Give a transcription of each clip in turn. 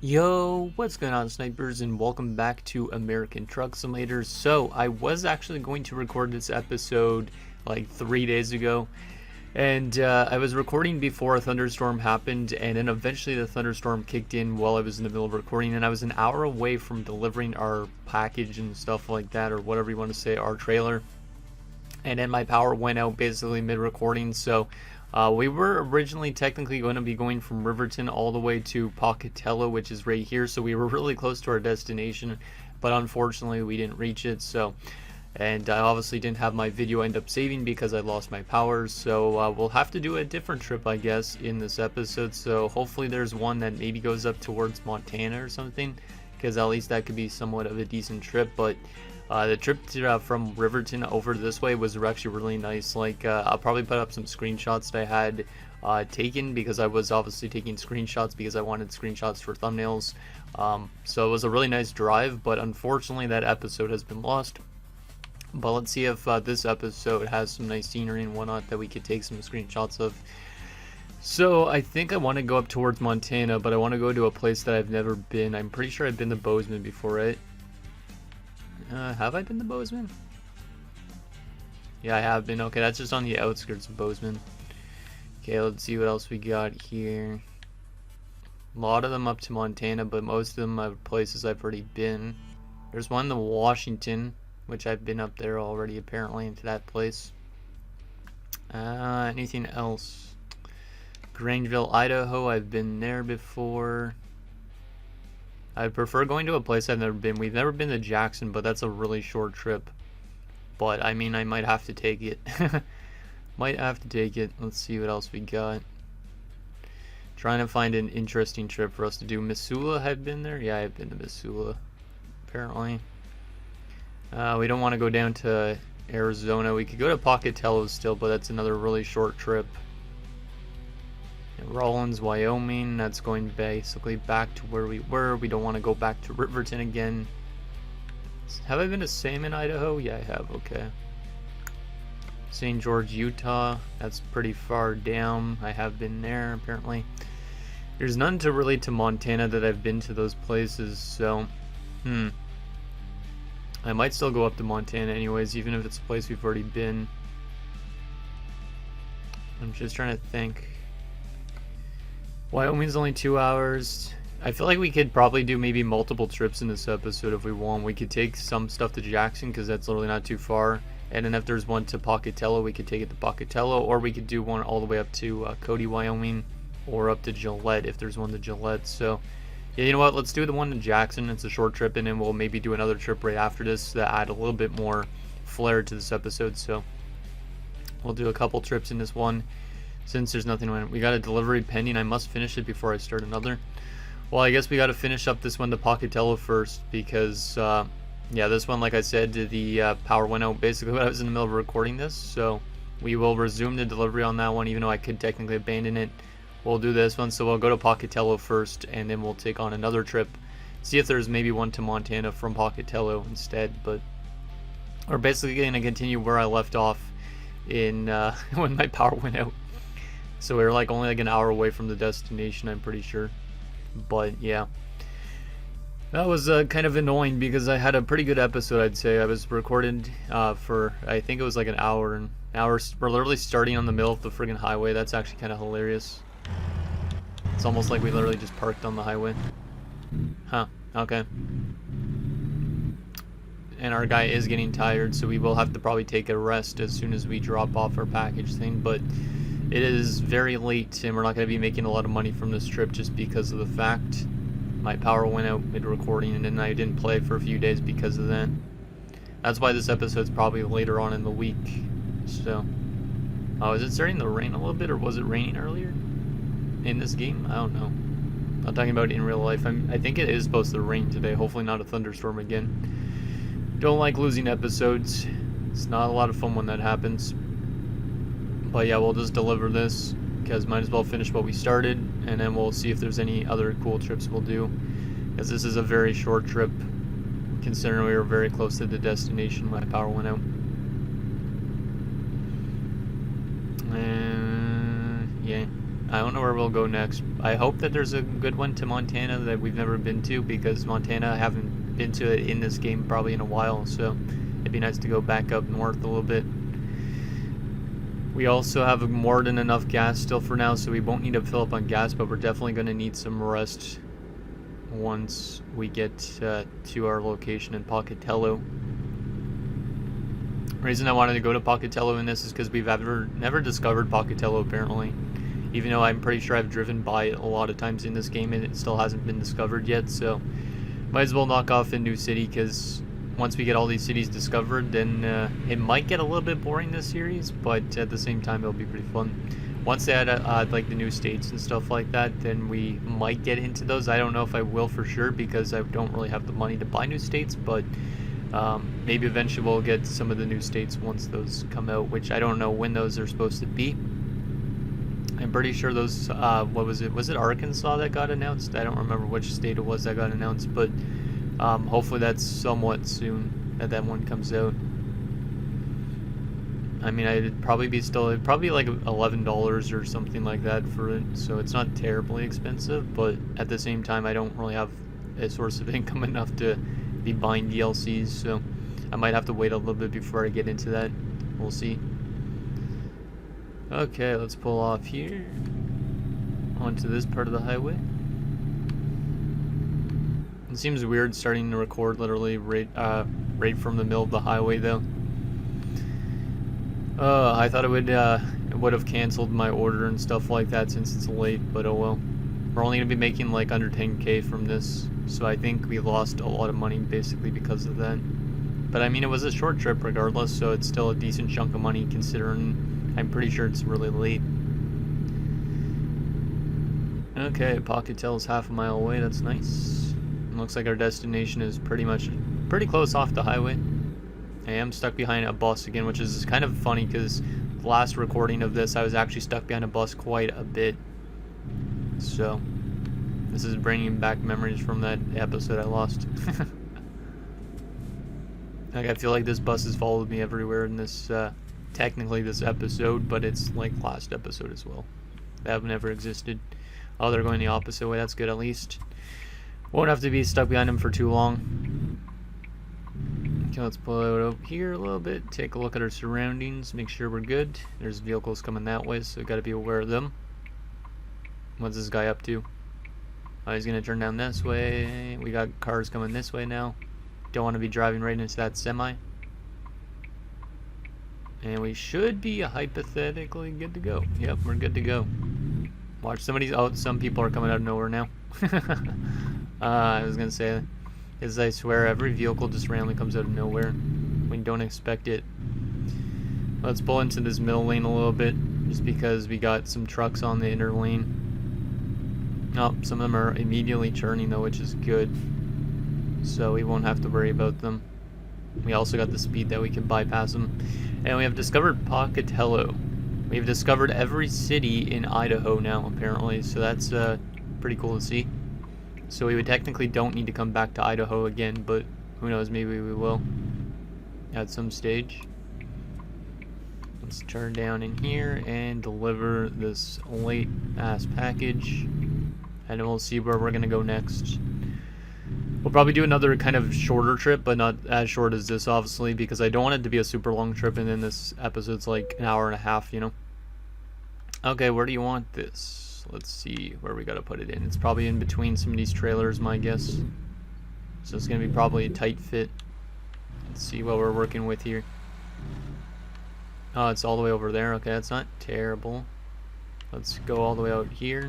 Yo, what's going on, snipers, and welcome back to American Truck Simulator. So, I was actually going to record this episode like 3 days ago, and I was recording before a thunderstorm happened, and then eventually the thunderstorm kicked in while I was in the middle of recording, and I was an hour away from delivering our package and stuff like that, or whatever you want to say, our trailer. And then my power went out basically mid-recording, so we were originally technically going to be going from Riverton all the way to Pocatello, which is right here, so we were really close to our destination, but unfortunately we didn't reach it. And I obviously didn't have my video end up saving because I lost my power, so we'll have to do a different trip, I guess, in this episode. So hopefully there's one that maybe goes up towards Montana or something, because at least that could be somewhat of a decent trip. But the trip from Riverton over this way was actually really nice. I'll probably put up some screenshots that I had taken, because I was obviously taking screenshots because I wanted screenshots for thumbnails. So it was a really nice drive, but unfortunately that episode has been lost. But let's see if this episode has some nice scenery and whatnot that we could take some screenshots of. So I think I want to go up towards Montana, but I want to go to a place that I've never been. I'm pretty sure I've been to Bozeman before, right? Have I been to Bozeman? Yeah, I have been. Okay, that's just on the outskirts of Bozeman. Okay, let's see what else we got here. A lot of them up to Montana, but most of them are places I've already been. There's one in Washington, which I've been up there already, apparently, into that place. Anything else? Grangeville, Idaho, I've been there before. I prefer going to a place I've never been. We've never been to Jackson, but that's a really short trip. But, I mean, I might have to take it. Might have to take it. Let's see what else we got. Trying to find an interesting trip for us to do. Missoula, have been there? Yeah, I've been to Missoula, apparently. We don't want to go down to Arizona. We could go to Pocatello still, but that's another really short trip. Rawlins, Wyoming, that's going basically back to where we were. We don't want to go back to Riverton again. Have I been to Salmon, Idaho? Yeah, I have. Okay. St. George, Utah, that's pretty far down. I have been there, apparently. There's none to relate to Montana that I've been to those places, so I might still go up to Montana anyways, even if it's a place we've already been. I'm just trying to think. Wyoming's only 2 hours. I feel like we could probably do maybe multiple trips in this episode if we want. We could take some stuff to Jackson, because that's literally not too far. And then if there's one to Pocatello, we could take it to Pocatello. Or we could do one all the way up to Cody, Wyoming. Or up to Gillette if there's one to Gillette. So, yeah, you know what? Let's do the one to Jackson. It's a short trip, and then we'll maybe do another trip right after this that add a little bit more flair to this episode. So, we'll do a couple trips in this one. Since there's nothing on it. We got a delivery pending. I must finish it before I start another. Well, I guess we got to finish up this one to Pocatello first, because yeah, this one, like I said, the power went out basically when I was in the middle of recording this. So we will resume the delivery on that one, even though I could technically abandon it. We'll do this one, so we'll go to Pocatello first, and then we'll take on another trip. See if there's maybe one to Montana from Pocatello instead. But we're basically going to continue where I left off in when my power went out. So we were only an hour away from the destination, I'm pretty sure. But yeah, that was kind of annoying, because I had a pretty good episode, I'd say. I was recorded for, I think it was like an hour. And we're literally starting on the middle of the friggin' highway. That's actually kind of hilarious. It's almost like we literally just parked on the highway. Huh, okay. And our guy is getting tired, so we will have to probably take a rest as soon as we drop off our package thing. But it is very late, and we're not going to be making a lot of money from this trip, just because of the fact my power went out mid-recording, and then I didn't play for a few days because of that. That's why this episode's probably later on in the week. So, oh, is it starting to rain a little bit, or was it raining earlier in this game? I don't know. I'm talking about in real life. I think it is supposed to rain today. Hopefully not a thunderstorm again. Don't like losing episodes. It's not a lot of fun when that happens. But yeah, we'll just deliver this, because might as well finish what we started, and then we'll see if there's any other cool trips we'll do, because this is a very short trip, considering we were very close to the destination when my power went out. And yeah, I don't know where we'll go next. I hope that there's a good one to Montana that we've never been to, because Montana, I haven't been to it in this game probably in a while, so it'd be nice to go back up north a little bit. We also have more than enough gas still for now, so we won't need to fill up on gas, but we're definitely going to need some rest once we get to our location in Pocatello. The reason I wanted to go to Pocatello in this is because we've never discovered Pocatello, apparently. Even though I'm pretty sure I've driven by it a lot of times in this game, and it still hasn't been discovered yet, so might as well knock off a new city, because once we get all these cities discovered, then it might get a little bit boring, this series, but at the same time it'll be pretty fun. Once they add like the new states and stuff like that, then we might get into those. I don't know if I will for sure, because I don't really have the money to buy new states, but maybe eventually we'll get some of the new states once those come out, which I don't know when those are supposed to be. I'm pretty sure those, what was it? Was it Arkansas that got announced? I don't remember which state it was that got announced, but hopefully that's somewhat soon that one comes out. I mean, it'd probably be like $11 or something like that for it, so it's not terribly expensive, but at the same time I don't really have a source of income enough to be buying DLCs, so I might have to wait a little bit before I get into that. We'll see. Okay, let's pull off here onto this part of the highway. It seems weird starting to record literally right from the middle of the highway, though. I thought it would have canceled my order and stuff like that since it's late, but oh well. We're only gonna be making like under 10K from this, so I think we lost a lot of money basically because of that. But I mean, it was a short trip regardless, so it's still a decent chunk of money considering I'm pretty sure it's really late. Okay, Pocatello's half a mile away. That's nice. It looks like our destination is pretty close off the highway. I am stuck behind a bus again, which is kind of funny because the last recording of this I was actually stuck behind a bus quite a bit. So this is bringing back memories from that episode I lost. Like, I feel like this bus has followed me everywhere in this technically this episode, but it's like last episode as well. They have never existed. Oh, they're going the opposite way. That's good at least. Won't have to be stuck behind them for too long. Okay, let's pull it over here a little bit. Take a look at our surroundings. Make sure we're good. There's vehicles coming that way, so got to be aware of them. What's this guy up to? Oh, he's going to turn down this way. We got cars coming this way now. Don't want to be driving right into that semi. And we should be hypothetically good to go. Yep, we're good to go. Watch, some people are coming out of nowhere now. I was gonna say, because I swear every vehicle just randomly comes out of nowhere when you don't expect it. Let's pull into this middle lane a little bit, just because we got some trucks on the inner lane. Oh, some of them are immediately churning though, which is good. So we won't have to worry about them. We also got the speed that we can bypass them. And we have discovered Pocatello. We've discovered every city in Idaho now, apparently, so that's pretty cool to see. So we would technically don't need to come back to Idaho again, but who knows, maybe we will at some stage. Let's turn down in here and deliver this late-ass package, and then we'll see where we're going to go next. We'll probably do another kind of shorter trip, but not as short as this, obviously, because I don't want it to be a super long trip, and then this episode's like an hour and a half, you know? Okay, where do you want this? Let's see where we gotta put it in. It's probably in between some of these trailers, my guess. So it's gonna be probably a tight fit. Let's see what we're working with here. Oh, it's all the way over there. Okay, that's not terrible. Let's go all the way out here.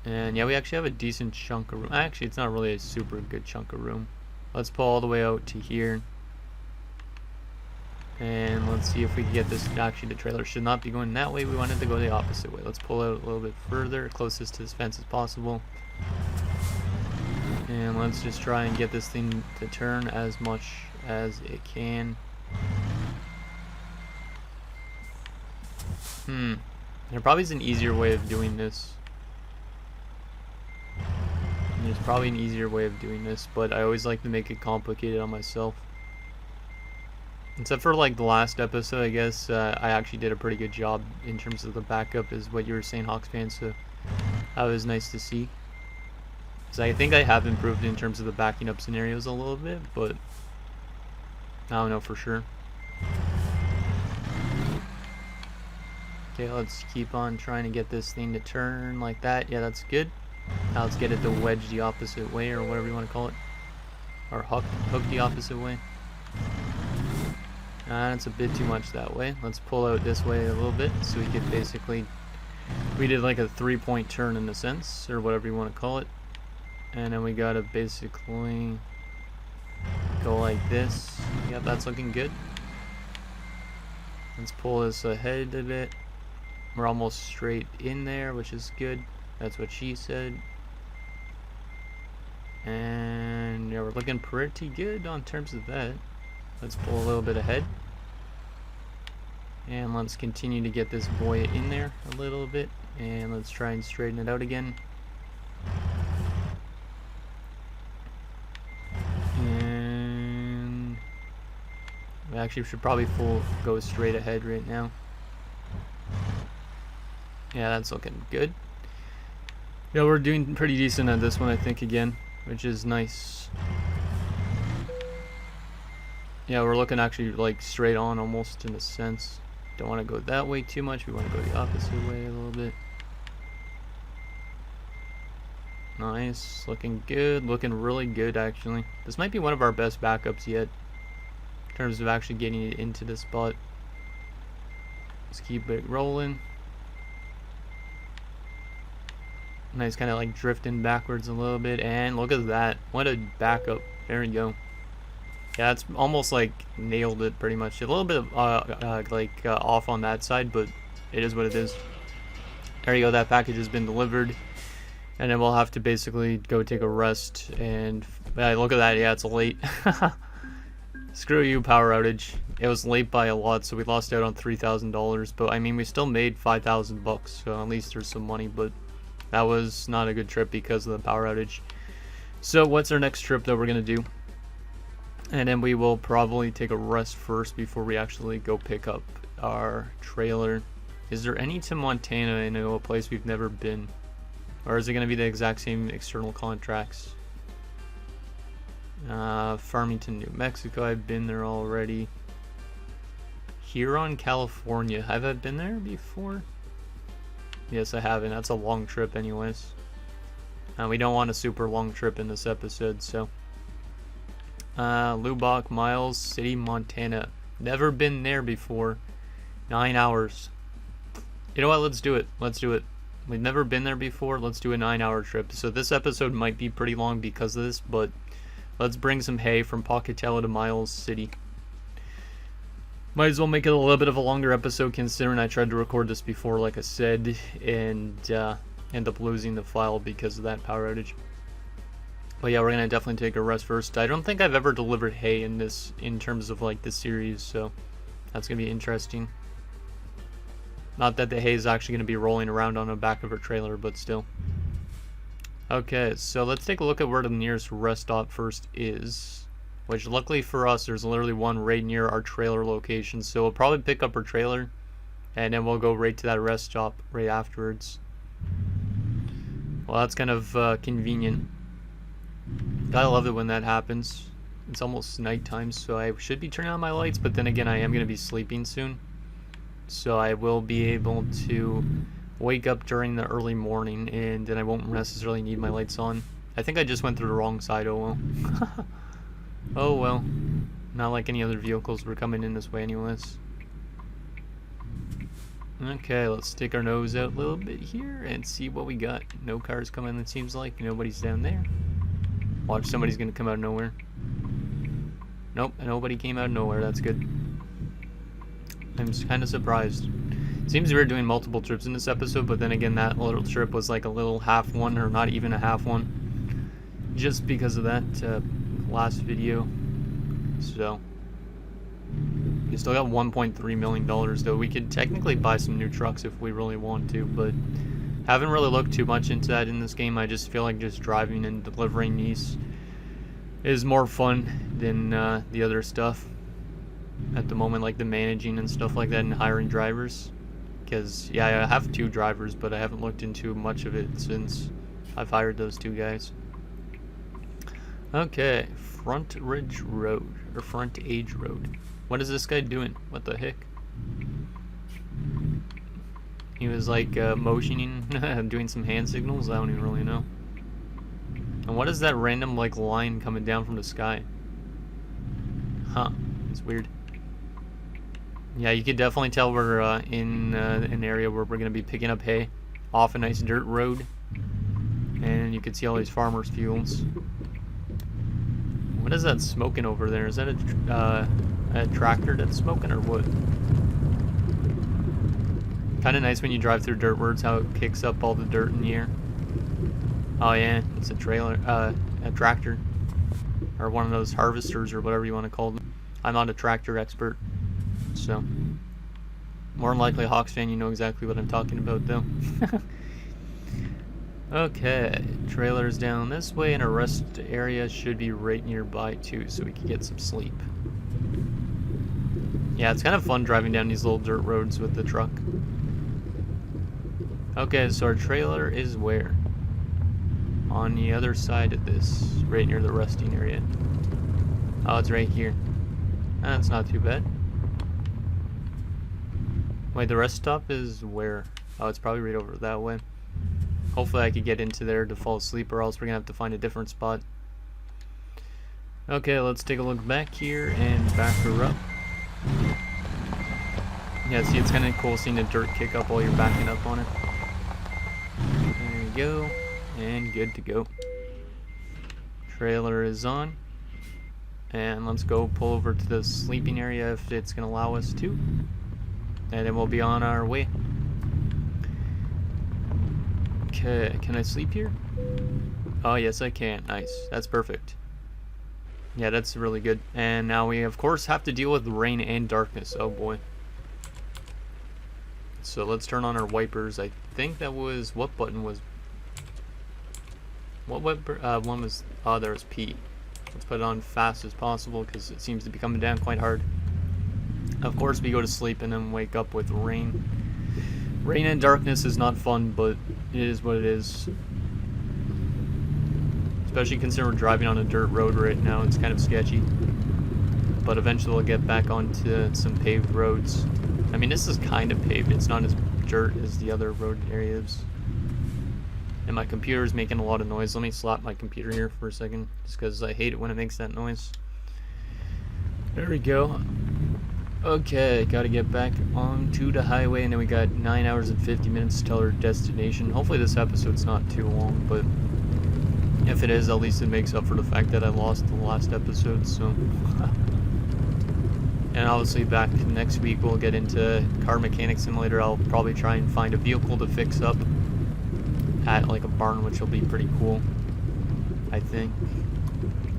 And yeah, we actually have a decent chunk of room. Actually, it's not really a super good chunk of room. Let's pull all the way out to here. And let's see if we can get this. Actually, the trailer should not be going that way. We wanted to go the opposite way. Let's pull out a little bit further, closest to this fence as possible. And let's just try and get this thing to turn as much as it can. There probably is an easier way of doing this. There's probably an easier way of doing this, but I always like to make it complicated on myself. Except for like the last episode, I guess I actually did a pretty good job in terms of the backup, is what you were saying, Hawks fan. So that was nice to see. So I think I have improved in terms of the backing up scenarios a little bit, but I don't know for sure. Okay, let's keep on trying to get this thing to turn like that. Yeah, that's good. Now let's get it to wedge the opposite way, or whatever you want to call it. Or hook the opposite way. It's a bit too much that way. Let's pull out this way a little bit so we could basically, we did like a 3-point turn in a sense, or whatever you want to call it. And then we gotta basically go like this. Yep, that's looking good. Let's pull this ahead a bit. We're almost straight in there, which is good. That's what she said. And yeah, we're looking pretty good on terms of that. Let's pull a little bit ahead. And let's continue to get this boy in there a little bit. And let's try and straighten it out again. And we actually should probably go straight ahead right now. Yeah, that's looking good. Yeah, we're doing pretty decent at this one, I think, again, which is nice. Yeah, we're looking actually like straight on almost in a sense. Don't want to go that way too much. We want to go the opposite way a little bit. Nice, looking good, looking really good actually. This might be one of our best backups yet in terms of actually getting it into the spot. Let's keep it rolling. Nice, kind of like drifting backwards a little bit, and look at that. What a backup. There we go. Yeah, it's almost like nailed it pretty much. A little bit off on that side, but it is what it is. There you go, that package has been delivered. And then we'll have to basically go take a rest. And look at that, yeah, it's late. Screw you, power outage. It was late by a lot, so we lost out on $3,000. But I mean, we still made $5,000, so at least there's some money. But that was not a good trip because of the power outage. So what's our next trip that we're gonna do? And then we will probably take a rest first before we actually go pick up our trailer. Is there any to Montana? I know a place we've never been. Or is it going to be the exact same external contracts? Farmington, New Mexico, I've been there already. Huron, California, have I been there before? Yes, I haven't. That's a long trip anyways. We don't want a super long trip in this episode, so. Lubbock, Miles City, Montana. Never been there before. 9 hours. You know what? Let's do it. Let's do it. We've never been there before. Let's do a 9-hour trip. So this episode might be pretty long because of this, but let's bring some hay from Pocatello to Miles City. Might as well make it a little bit of a longer episode considering I tried to record this before, like I said, and end up losing the file because of that power outage. But yeah, we're gonna definitely take a rest first. I don't think I've ever delivered hay in terms of like this series, so that's gonna be interesting. Not that the hay is actually going to be rolling around on the back of our trailer, but still. Okay, so let's take a look at where the nearest rest stop first is. Which, luckily for us, there's literally one right near our trailer location. So we'll probably pick up our trailer, and then we'll go right to that rest stop right afterwards. Well, that's kind of convenient. Gotta love it when that happens. It's almost nighttime, so I should be turning on my lights, but then again, I am going to be sleeping soon. So I will be able to wake up during the early morning, and then I won't necessarily need my lights on. I think I just went through the wrong side, oh well. Oh well. Not like any other vehicles were coming in this way anyways. Okay, let's stick our nose out a little bit here and see what we got. No cars coming, it seems like. Nobody's down there. Watch, somebody's gonna come out of nowhere. Nope, nobody came out of nowhere, that's good. I'm kind of surprised. Seems we're doing multiple trips in this episode, but then again, that little trip was like a little half one, or not even a half one, just because of that last video. So we still got $1.3 million, though. We could technically buy some new trucks if we really want to, but haven't really looked too much into that in this game. I just feel like just driving and delivering these is more fun than the other stuff. at the moment, like the managing and stuff like that and hiring drivers. Because, yeah, I have 2 drivers, but I haven't looked into much of it since I've hired those 2 guys. Okay, Front Ridge Road, or Front Age Road. What is this guy doing? What the heck? He was like motioning, doing some hand signals. I don't even really know. And what is that random like line coming down from the sky? Huh, it's weird. Yeah, you could definitely tell we're in an area where we're going to be picking up hay off a nice dirt road. And you can see all these farmers' fields. What is that smoking over there? Is that a tractor that's smoking or what? Kind of nice when you drive through dirt roads how it kicks up all the dirt in the air. Oh yeah, it's a trailer, a tractor. Or one of those harvesters or whatever you want to call them. I'm not a tractor expert. So, more than likely, Hawks fan, you know exactly what I'm talking about, though. Okay, trailers down this way, and a rest area should be right nearby, too, so we can get some sleep. Yeah, it's kind of fun driving down these little dirt roads with the truck. Okay, so our trailer is where? On the other side of this, right near the resting area. Oh, it's right here. That's not too bad. Wait, the rest stop is where? Oh, it's probably right over that way. Hopefully I could get into there to fall asleep, or else we're gonna have to find a different spot. Okay, let's take a look back here and back her up. Yeah, see, it's kind of cool seeing the dirt kick up while you're backing up on it. There you go, and good to go. Trailer is on. And let's go pull over to the sleeping area if it's gonna allow us to. And then we'll be on our way. Okay, can I sleep here? Oh, yes, I can. Nice. That's perfect. Yeah, that's really good. And now we, of course, have to deal with rain and darkness. Oh, boy. So let's turn on our wipers. I think that was... What button was... What wiper? One was... Oh, there was P. Let's put it on fast as possible because it seems to be coming down quite hard. Of course, we go to sleep and then wake up with rain. Rain and darkness is not fun, but it is what it is. Especially considering we're driving on a dirt road right now, it's kind of sketchy. But eventually we'll get back onto some paved roads. I mean, this is kind of paved. It's not as dirt as the other road areas. And my computer is making a lot of noise. Let me slap my computer here for a second, just because I hate it when it makes that noise. There we go. Okay, gotta get back onto the highway, and then we got 9 hours and 50 minutes till our destination. Hopefully this episode's not too long, but if it is, at least it makes up for the fact that I lost the last episode, so... And obviously back next week we'll get into Car Mechanic Simulator. I'll probably try and find a vehicle to fix up at like a barn, which will be pretty cool, I think.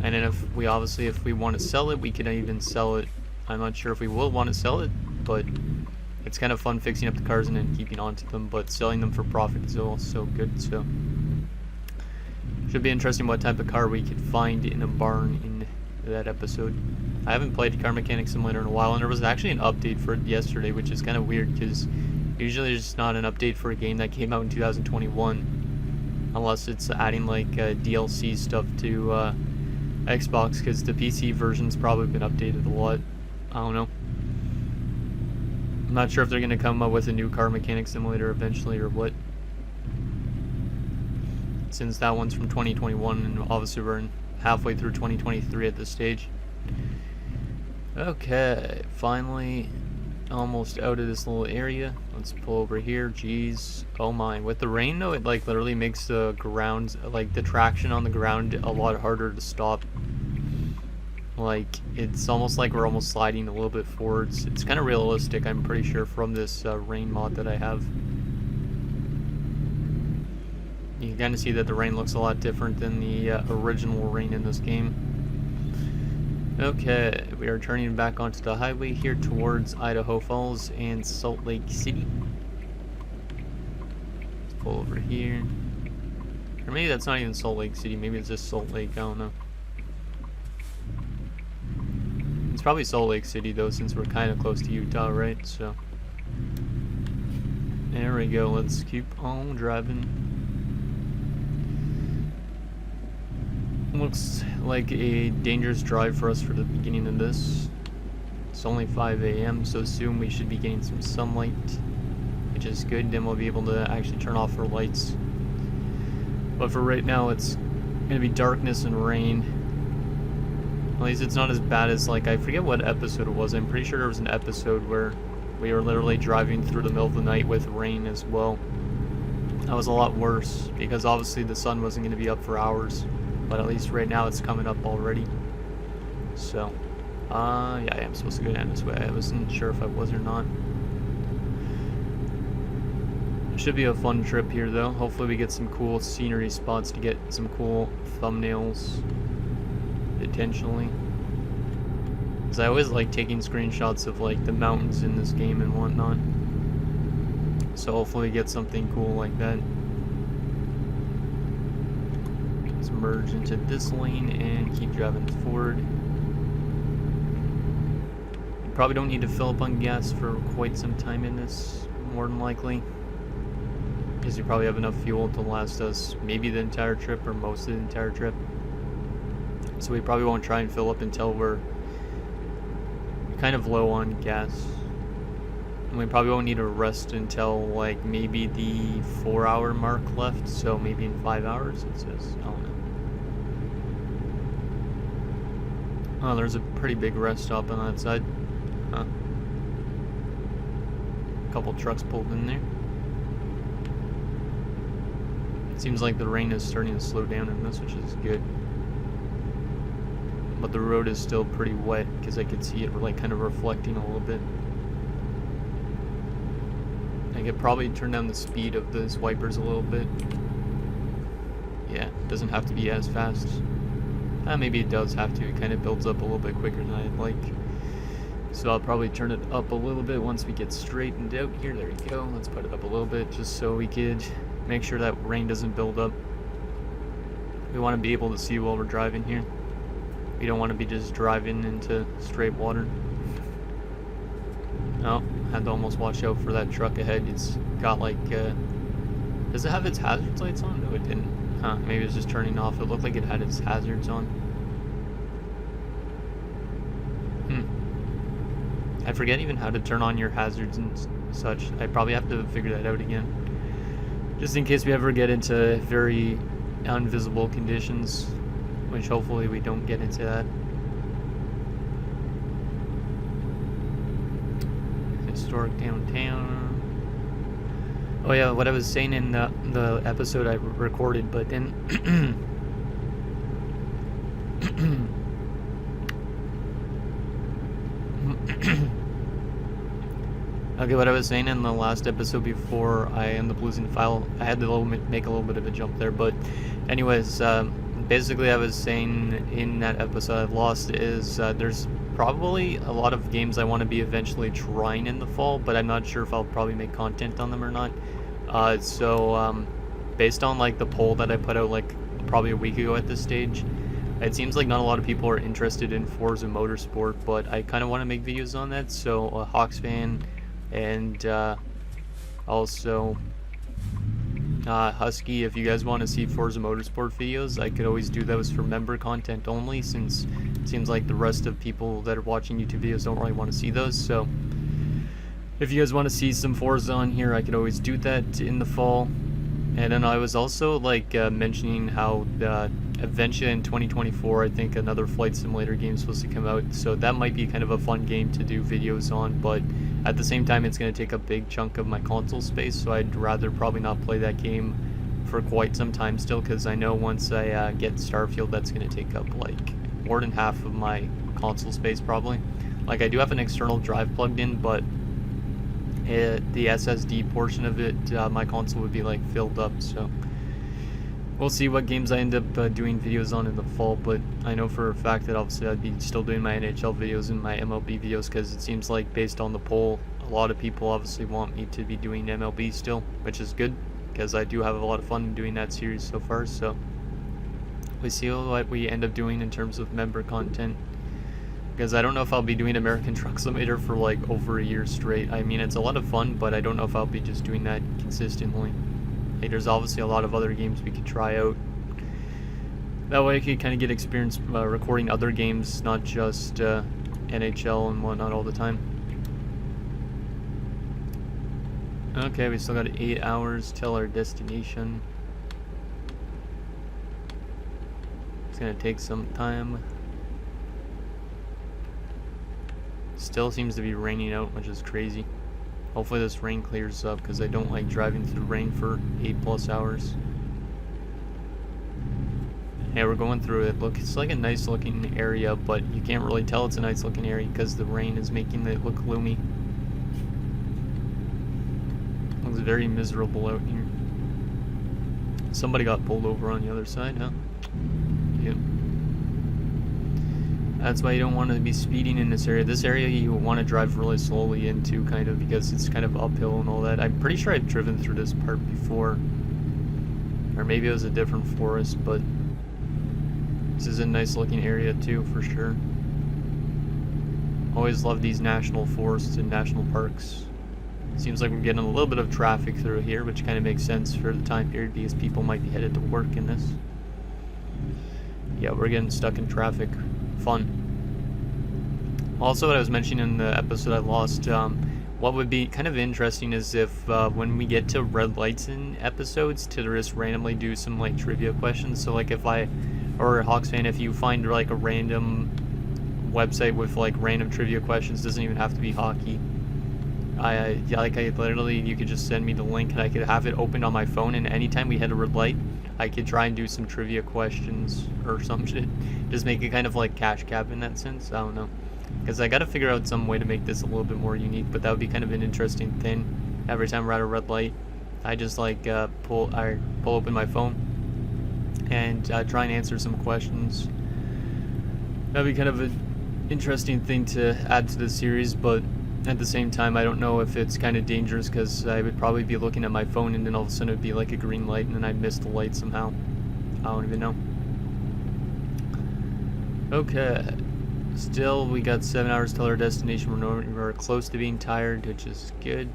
And then if we want to sell it, we can even sell it. I'm not sure if we will want to sell it, but it's kind of fun fixing up the cars and then keeping on to them, but selling them for profit is also good, so should be interesting what type of car we could find in a barn in that episode. I haven't played Car Mechanic Simulator in a while, and there was actually an update for it yesterday, which is kind of weird because usually there's not an update for a game that came out in 2021 unless it's adding like DLC stuff to Xbox, because the PC version's probably been updated a lot. I don't know. I'm not sure if they're going to come up with a new Car Mechanic Simulator eventually or what, since that one's from 2021 and obviously we're halfway through 2023 at this stage. Okay, finally almost out of this little area. Let's pull over here. Jeez, oh my. With the rain though, it like literally makes the ground, like the traction on the ground, a lot harder to stop. Like, it's almost like we're almost sliding a little bit forwards. It's kind of realistic, I'm pretty sure, from this rain mod that I have. You can kind of see that the rain looks a lot different than the original rain in this game. Okay, we are turning back onto the highway here towards Idaho Falls and Salt Lake City. Let's pull over here. Or maybe that's not even Salt Lake City, maybe it's just Salt Lake, I don't know. It's probably Salt Lake City though, since we're kind of close to Utah, right? So there we go. Let's keep on driving. Looks like a dangerous drive for us for the beginning of this. It's only 5 a.m. so soon we should be getting some sunlight, which is good. Then we'll be able to actually turn off our lights. But for right now, it's gonna be darkness and rain. At least it's not as bad as, like, I forget what episode it was. I'm pretty sure there was an episode where we were literally driving through the middle of the night with rain as well. That was a lot worse because obviously the sun wasn't going to be up for hours, but at least right now it's coming up already. So yeah, I am supposed to go down this way. I wasn't sure if I was or not. It should be a fun trip here though. Hopefully we get some cool scenery spots to get some cool thumbnails potentially, because I always like taking screenshots of like the mountains in this game and whatnot. So hopefully we get something cool like that. Let's merge into this lane and keep driving forward. You probably don't need to fill up on gas for quite some time in this, more than likely, because you probably have enough fuel to last us maybe the entire trip or most of the entire trip. So we probably won't try and fill up until we're kind of low on gas. And we probably won't need to rest until like maybe the 4-hour mark left. So maybe in 5 hours it says. I don't know. Oh, there's a pretty big rest stop on that side. Huh. A couple trucks pulled in there. It seems like the rain is starting to slow down in this, which is good. But the road is still pretty wet because I could see it like kind of reflecting a little bit. I could probably turn down the speed of those wipers a little bit. Yeah, it doesn't have to be as fast. Maybe it does have to. It kind of builds up a little bit quicker than I'd like. So I'll probably turn it up a little bit once we get straightened out here. There you go. Let's put it up a little bit just so we could make sure that rain doesn't build up. We want to be able to see while we're driving here. We don't want to be just driving into straight water. Oh, had to almost watch out for that truck ahead. It's got like, does it have its hazards lights on? No, it didn't. Huh, maybe it's just turning off. It looked like it had its hazards on. I forget even how to turn on your hazards and such. I probably have to figure that out again. Just in case we ever get into very invisible conditions. Which hopefully we don't get into that. Historic downtown. Oh yeah, what I was saying in the episode I recorded, but then okay, what I was saying in the last episode before I end up losing the file, I had to make a little bit of a jump there, but anyways, basically I was saying in that episode I've lost is there's probably a lot of games I want to be eventually trying in the fall, but I'm not sure if I'll probably make content on them or not. So based on like the poll that I put out like probably a week ago at this stage, it seems like not a lot of people are interested in Forza Motorsport, but I kind of want to make videos on that. So Hawks fan and also Husky, if you guys want to see Forza Motorsport videos, I could always do those for member content only, since it seems like the rest of people that are watching YouTube videos don't really want to see those. So if you guys want to see some Forza on here, I could always do that in the fall. And then I was also like mentioning how eventually in 2024 I think another flight simulator game is supposed to come out, so that might be kind of a fun game to do videos on, but at the same time it's going to take a big chunk of my console space, so I'd rather probably not play that game for quite some time still, because I know once I get Starfield that's going to take up like more than half of my console space probably. Like I do have an external drive plugged in, but the SSD portion of it, my console would be like filled up, so we'll see what games I end up doing videos on in the fall. But I know for a fact that obviously I'd be still doing my NHL videos and my MLB videos, because it seems like based on the poll a lot of people obviously want me to be doing MLB still, which is good because I do have a lot of fun doing that series so far. So we see what we end up doing in terms of member content. because I don't know if I'll be doing American Truck Simulator for like over a year straight. I mean, it's a lot of fun, but I don't know if I'll be just doing that consistently. Like, there's obviously a lot of other games we could try out. That way I could kind of get experience recording other games, not just NHL and whatnot all the time. Okay, we still got 8 hours till our destination. It's gonna take some time. Still seems to be raining out, which is crazy. Hopefully this rain clears up, because I don't like driving through rain for 8+ hours. Yeah, we're going through it. Look, it's like a nice looking area, but you can't really tell it's a nice looking area because the rain is making it look gloomy. Looks very miserable out here. Somebody got pulled over on the other side, huh? Yep. That's why you don't want to be speeding in this area. This area you want to drive really slowly into, kind of, because it's kind of uphill and all that. I'm pretty sure I've driven through this part before. Or maybe it was a different forest, but this is a nice looking area too, for sure. Always love these national forests and national parks. Seems like we're getting a little bit of traffic through here, which kind of makes sense for the time period because people might be headed to work in this. Yeah, we're getting stuck in traffic. Fun. Also, what I was mentioning in the episode I lost, what would be kind of interesting is if when we get to red lights in episodes, to just randomly do some like trivia questions. So like if I, or Hawks fan, if you find like a random website with like random trivia questions, doesn't even have to be hockey. I literally, you could just send me the link and I could have it opened on my phone, and anytime we hit a red light, I could try and do some trivia questions or some shit. Just make it kind of like Cash Cab in that sense. I don't know. Because I gotta figure out some way to make this a little bit more unique, but that would be kind of an interesting thing. Every time we're at a red light, I just like pull open my phone and try and answer some questions. That'd be kind of an interesting thing to add to the series, but at the same time, I don't know if it's kind of dangerous, because I would probably be looking at my phone and then all of a sudden it would be like a green light and then I'd miss the light somehow. I don't even know. Okay. Still, we got 7 hours till our destination. We're close to being tired, which is good.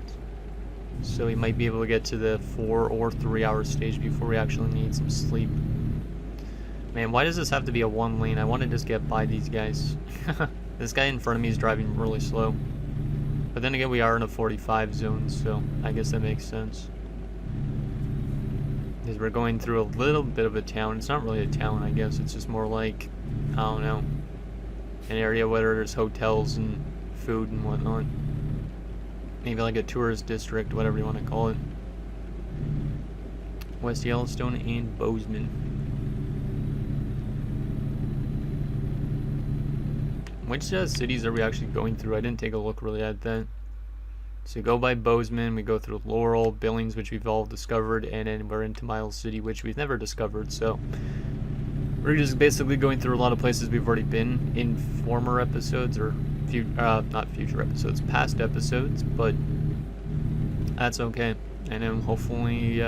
So we might be able to get to the 4 or 3 hour stage before we actually need some sleep. Man, why does this have to be a 1 lane? I want to just get by these guys. This guy in front of me is driving really slow. But then again, we are in a 45 zone, so I guess that makes sense. Because we're going through a little bit of a town. It's not really a town, I guess. It's just more like, I don't know, an area where there's hotels and food and whatnot. Maybe like a tourist district, whatever you want to call it. West Yellowstone and Bozeman. Which cities are we actually going through? I didn't take a look really at that. So we go by Bozeman, we go through Laurel, Billings, which we've all discovered, and then we're into Miles City, which we've never discovered. So we're just basically going through a lot of places we've already been in former episodes, or not future episodes, past episodes, but that's okay. And then hopefully,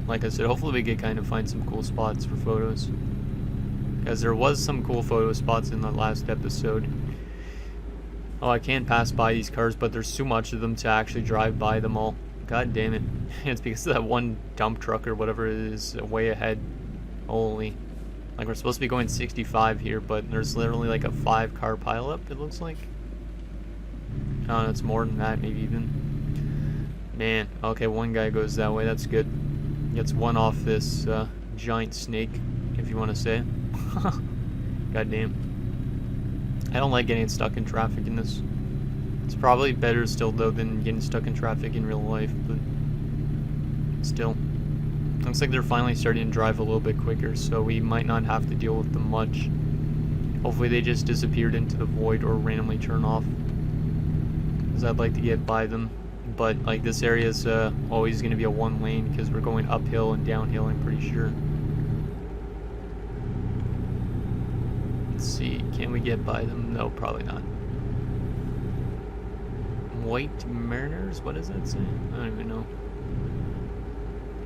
like I said, hopefully we can kind of find some cool spots for photos. Because there was some cool photo spots in the last episode. Oh, I can't pass by these cars, but there's too much of them to actually drive by them all. God damn it. It's because of that one dump truck or whatever it is way ahead. Holy. Like, we're supposed to be going 65 here, but there's literally like a 5-car pileup, it looks like. Oh, it's more than that, maybe even. Man, okay, one guy goes that way, that's good. Gets one off this giant snake, if you want to say. God damn. I don't like getting stuck in traffic in this. It's probably better still though than getting stuck in traffic in real life, but still. Looks like they're finally starting to drive a little bit quicker, so we might not have to deal with them much. Hopefully they just disappeared into the void or randomly turn off, because I'd like to get by them. But like, this area is always going to be a 1 lane because we're going uphill and downhill, I'm pretty sure. Let's see, can we get by them? No, probably not. White Mariners? What does that say? I don't even know.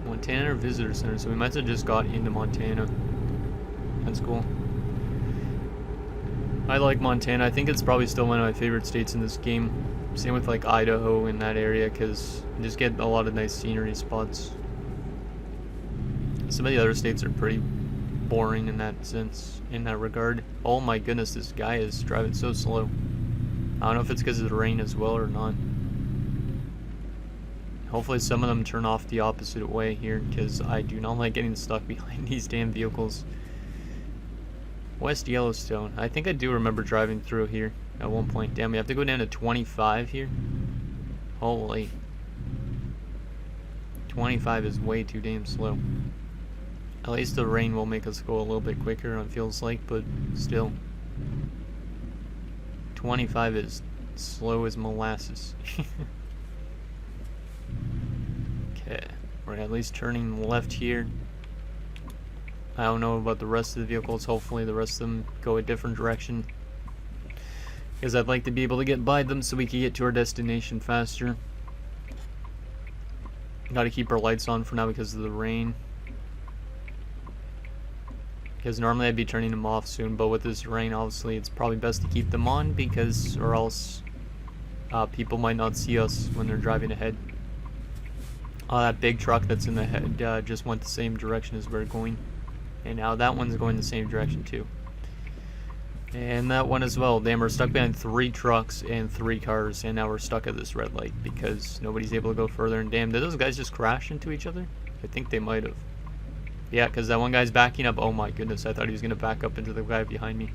Montana Visitor Center, so we might have just got into Montana. That's cool. I like Montana. I think it's probably still one of my favorite states in this game. Same with like Idaho in that area, because you just get a lot of nice scenery spots. Some of the other states are pretty boring in that sense, in that regard. Oh my goodness, this guy is driving so slow. I don't know if it's because of the rain as well or not. Hopefully some of them turn off the opposite way here, because I do not like getting stuck behind these damn vehicles. West Yellowstone. I think I do remember driving through here at one point. Damn, we have to go down to 25 here. Holy. 25 is way too damn slow. At least the rain will make us go a little bit quicker, it feels like, but still. 25 is slow as molasses. Okay, we're at least turning left here. I don't know about the rest of the vehicles. Hopefully the rest of them go a different direction, because I'd like to be able to get by them so we can get to our destination faster. Gotta keep our lights on for now because of the rain, because normally I'd be turning them off soon, but with this rain obviously it's probably best to keep them on, because or else people might not see us when they're driving ahead. That big truck that's in the head just went the same direction as we're going. And now that one's going the same direction too. And that one as well. Damn, we're stuck behind 3 trucks and 3 cars, and now we're stuck at this red light because nobody's able to go further. And damn, did those guys just crash into each other? I think they might have. Yeah, because that one guy's backing up. Oh my goodness, I thought he was going to back up into the guy behind me.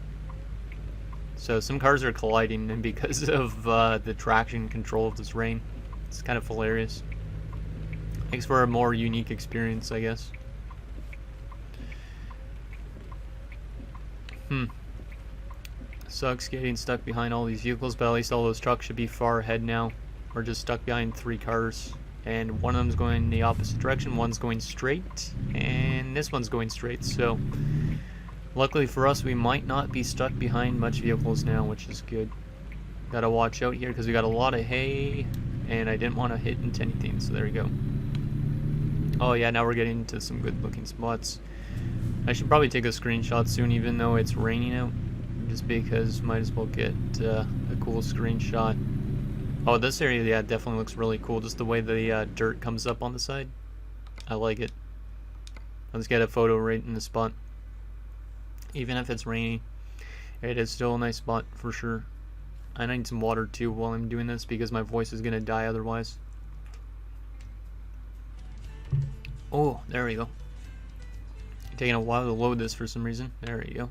So some cars are colliding, and because of the traction control of this rain, it's kind of hilarious. Makes for a more unique experience, I guess. Sucks getting stuck behind all these vehicles, but at least all those trucks should be far ahead now. We're just stuck behind 3 cars, and one of them's going in the opposite direction, one's going straight, and this one's going straight. So luckily for us, we might not be stuck behind much vehicles now, which is good. Gotta watch out here because we got a lot of hay, and I didn't want to hit into anything, so there we go. Oh yeah, now we're getting into some good looking spots. I should probably take a screenshot soon, even though it's raining out, just because might as well get a cool screenshot. Oh, this area, yeah, definitely looks really cool. Just the way the dirt comes up on the side. I like it. Let's get a photo right in the spot. Even if it's rainy, it is still a nice spot for sure. I need some water too while I'm doing this, because my voice is gonna die otherwise. Oh, there we go. Taking a while to load this for some reason. There we go.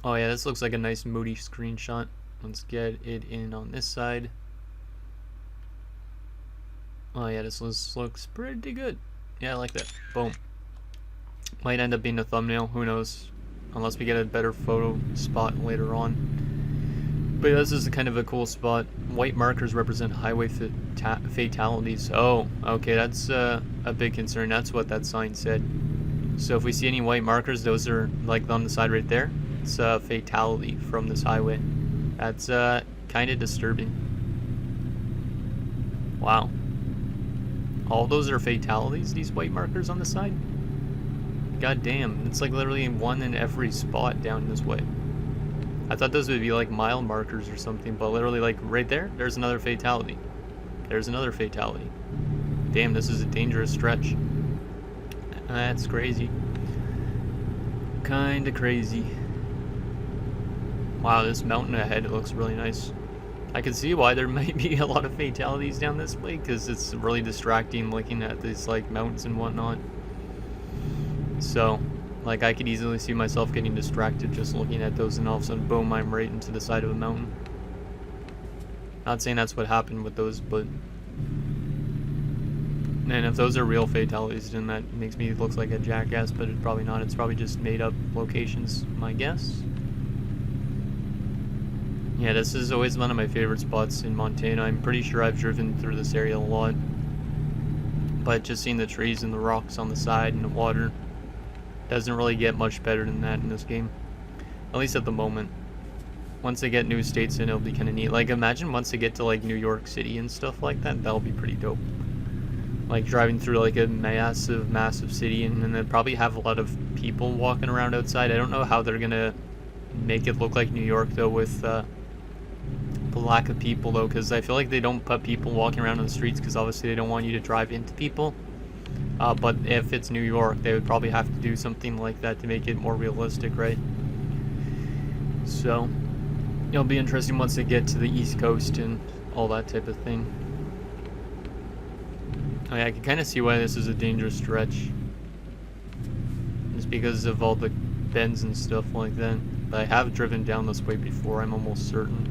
Oh yeah, this looks like a nice moody screenshot. Let's get it in on this side. Oh yeah, this looks pretty good. Yeah, I like that. Boom. Might end up being a thumbnail, who knows. Unless we get a better photo spot later on. But this is kind of a cool spot. White markers represent highway fatalities. Oh, okay, that's a big concern. That's what that sign said. So if we see any white markers, those are like on the side right there. It's a fatality from this highway. That's kind of disturbing. Wow. All those are fatalities, these white markers on the side? God damn, it's like literally one in every spot down this way. I thought those would be like mile markers or something, but literally like right there, there's another fatality. There's another fatality. Damn, this is a dangerous stretch. That's crazy. Kinda crazy. Wow, this mountain ahead, it looks really nice. I can see why there might be a lot of fatalities down this way, because it's really distracting looking at these like mountains and whatnot. So, like, I could easily see myself getting distracted just looking at those, and all of a sudden, boom, I'm right into the side of a mountain. Not saying that's what happened with those, but... And if those are real fatalities, then that makes me look like a jackass, but it's probably not. It's probably just made up locations, my guess. Yeah, this is always one of my favorite spots in Montana. I'm pretty sure I've driven through this area a lot. But just seeing the trees and the rocks on the side and the water doesn't really get much better than that in this game. At least at the moment. Once they get new states in, it'll be kind of neat. Like, imagine once they get to, like, New York City and stuff like that, that'll be pretty dope. Like, driving through, like, a massive city, and then they'll probably have a lot of people walking around outside. I don't know how they're gonna make it look like New York though with the lack of people though, because I feel like they don't put people walking around on the streets because obviously they don't want you to drive into people. But if it's New York, they would probably have to do something like that to make it more realistic, right? So it'll be interesting once they get to the East Coast and all that type of thing. I mean, I can kind of see why this is a dangerous stretch. Just because of all the bends and stuff like that. But I have driven down this way before, I'm almost certain.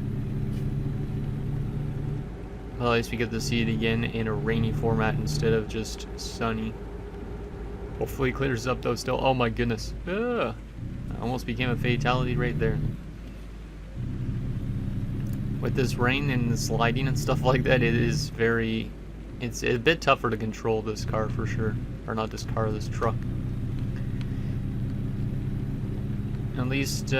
Well, at least we get to see it again in a rainy format instead of just sunny. Hopefully it clears up though still. Oh my goodness. Ugh. Almost became a fatality right there. With this rain and the sliding and stuff like that, it is very... It's a bit tougher to control this car for sure. Or not this car, this truck. At least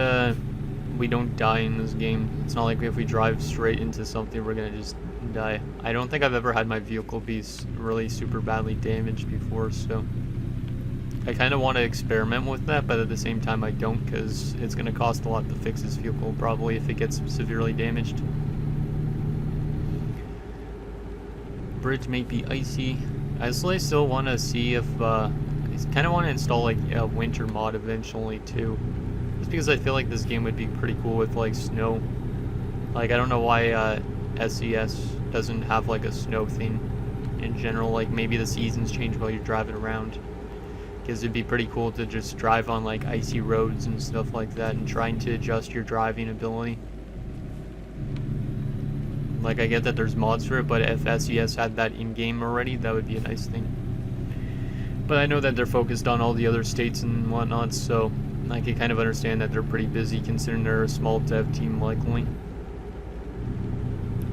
we don't die in this game. It's not like if we drive straight into something we're gonna just die. I don't think I've ever had my vehicle be really super badly damaged before, so I kind of want to experiment with that, but at the same time I don't, because it's going to cost a lot to fix this vehicle probably if it gets severely damaged. Bridge may be icy. I still want to see if I kind of want to install like a winter mod eventually too, just because I feel like this game would be pretty cool with like snow. Like I don't know why SES doesn't have like a snow thing in general. Like maybe the seasons change while you're driving around, because it'd be pretty cool to just drive on like icy roads and stuff like that and trying to adjust your driving ability. Like I get that there's mods for it, but if SES had that in-game already, that would be a nice thing. But I know that they're focused on all the other states and whatnot, so I can kind of understand that they're pretty busy considering they're a small dev team likely.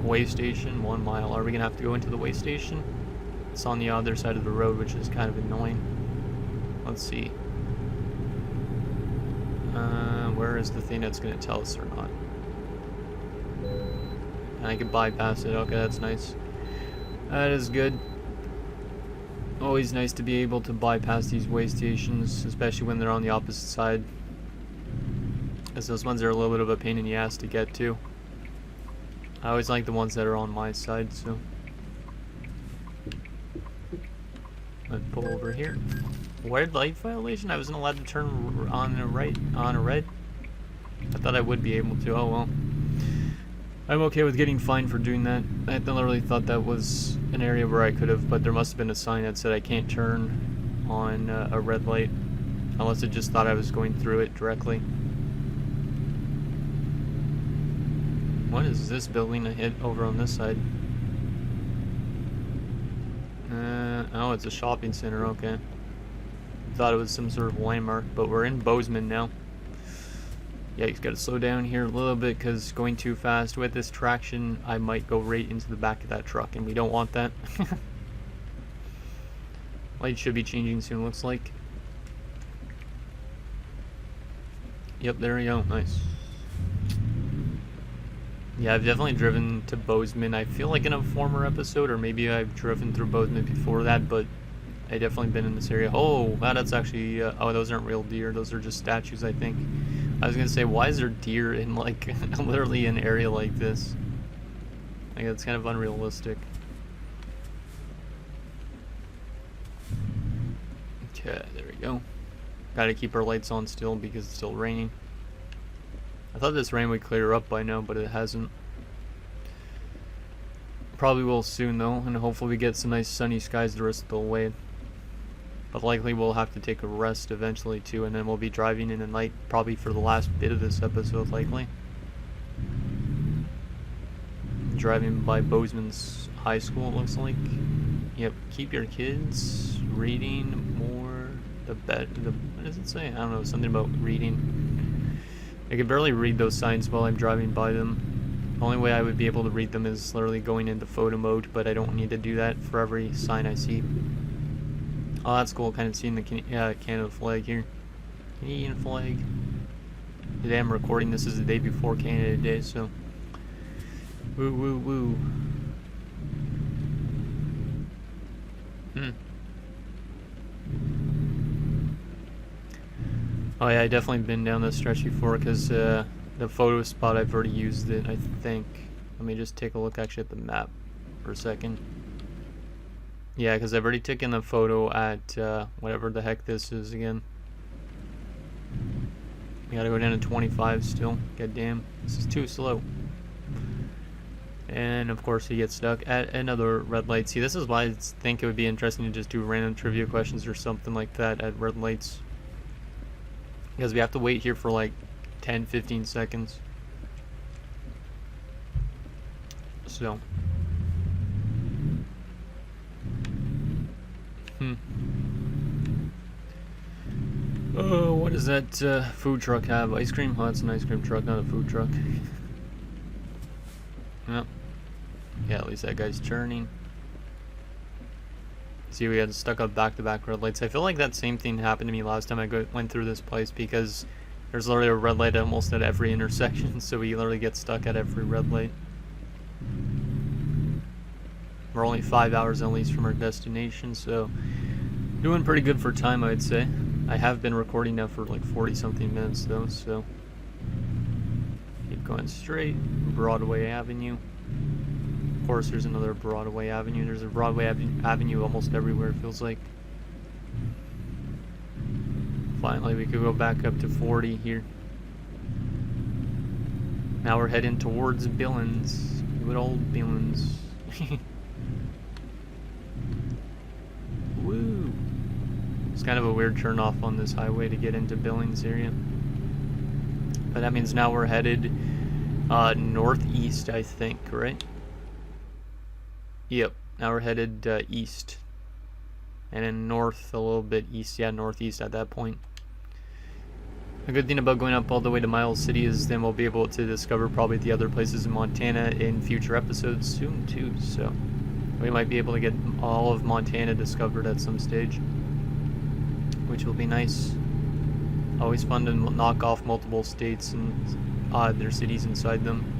Way station, 1 mile. Are we gonna have to go into the way station? It's on the other side of the road, which is kind of annoying. Let's see. Where is the thing that's gonna tell us or not? And I can bypass it. Okay, that's nice. That is good. Always nice to be able to bypass these way stations, especially when they're on the opposite side, as those ones are a little bit of a pain in the ass to get to. I always like the ones that are on my side, so let's pull over here. Red light violation? I wasn't allowed to turn on a red. I thought I would be able to. Oh well. I'm okay with getting fined for doing that. I literally thought that was an area where I could have, but there must have been a sign that said I can't turn on a red light, unless it just thought I was going through it directly. What is this building I hit over on this side? Oh, it's a shopping center, okay. Thought it was some sort of landmark, but we're in Bozeman now. Yeah, you gotta slow down here a little bit, because going too fast with this traction, I might go right into the back of that truck, and we don't want that. Light should be changing soon, looks like. Yep, there we go, nice. Yeah, I've definitely driven to Bozeman. I feel like in a former episode, or maybe I've driven through Bozeman before that, but I definitely been in this area. Oh, wow, that's actually, oh, those aren't real deer. Those are just statues, I think. I was gonna say, why is there deer in, like, literally an area like this? Like, that's kind of unrealistic. Okay, there we go. Gotta keep our lights on still because it's still raining. I thought this rain would clear up by now, but it hasn't. Probably will soon though, and hopefully we get some nice sunny skies the rest of the way. But likely we'll have to take a rest eventually too, and then we'll be driving in the night probably for the last bit of this episode likely. Driving by Bozeman's high school, it looks like. Yep, keep your kids reading more, what does it say? I don't know, something about reading. I can barely read those signs while I'm driving by them. The only way I would be able to read them is literally going into photo mode, but I don't need to do that for every sign I see. Oh, that's cool, kind of seeing the Canada flag here. Canadian flag. Today I'm recording, this is the day before Canada Day, so woo woo woo. Oh yeah, I definitely been down this stretch before, because the photo spot, I've already used it, I think. Let me just take a look actually at the map for a second. Yeah, because I've already taken a photo at whatever the heck this is again. We gotta go down to 25 still. God damn, this is too slow. And of course he gets stuck at another red light. See, this is why I think it would be interesting to just do random trivia questions or something like that at red lights. Because we have to wait here for like 10-15 seconds. So. Oh, what does that food truck have? Ice cream? Oh, it's an ice cream truck, not a food truck. Yep. Yeah, at least that guy's turning. See, we had stuck up back-to-back red lights. I feel like that same thing happened to me last time I went through this place, because there's literally a red light almost at every intersection, so we literally get stuck at every red light. We're only 5 hours at least from our destination, so doing pretty good for time, I'd say. I have been recording now for like 40-something minutes though, so keep going straight. Broadway Avenue. Of course, there's another Broadway Avenue. There's a Broadway Avenue almost everywhere, it feels like. Finally, we could go back up to 40 here. Now we're heading towards Billings. Good old Billings. Woo! It's kind of a weird turn off on this highway to get into Billings area. But that means now we're headed northeast, I think, right? Yep, now we're headed east. And then north a little bit east, yeah, northeast at that point. The good thing about going up all the way to Miles City is then we'll be able to discover probably the other places in Montana in future episodes soon too, so we might be able to get all of Montana discovered at some stage, which will be nice. Always fun to knock off multiple states and their cities inside them.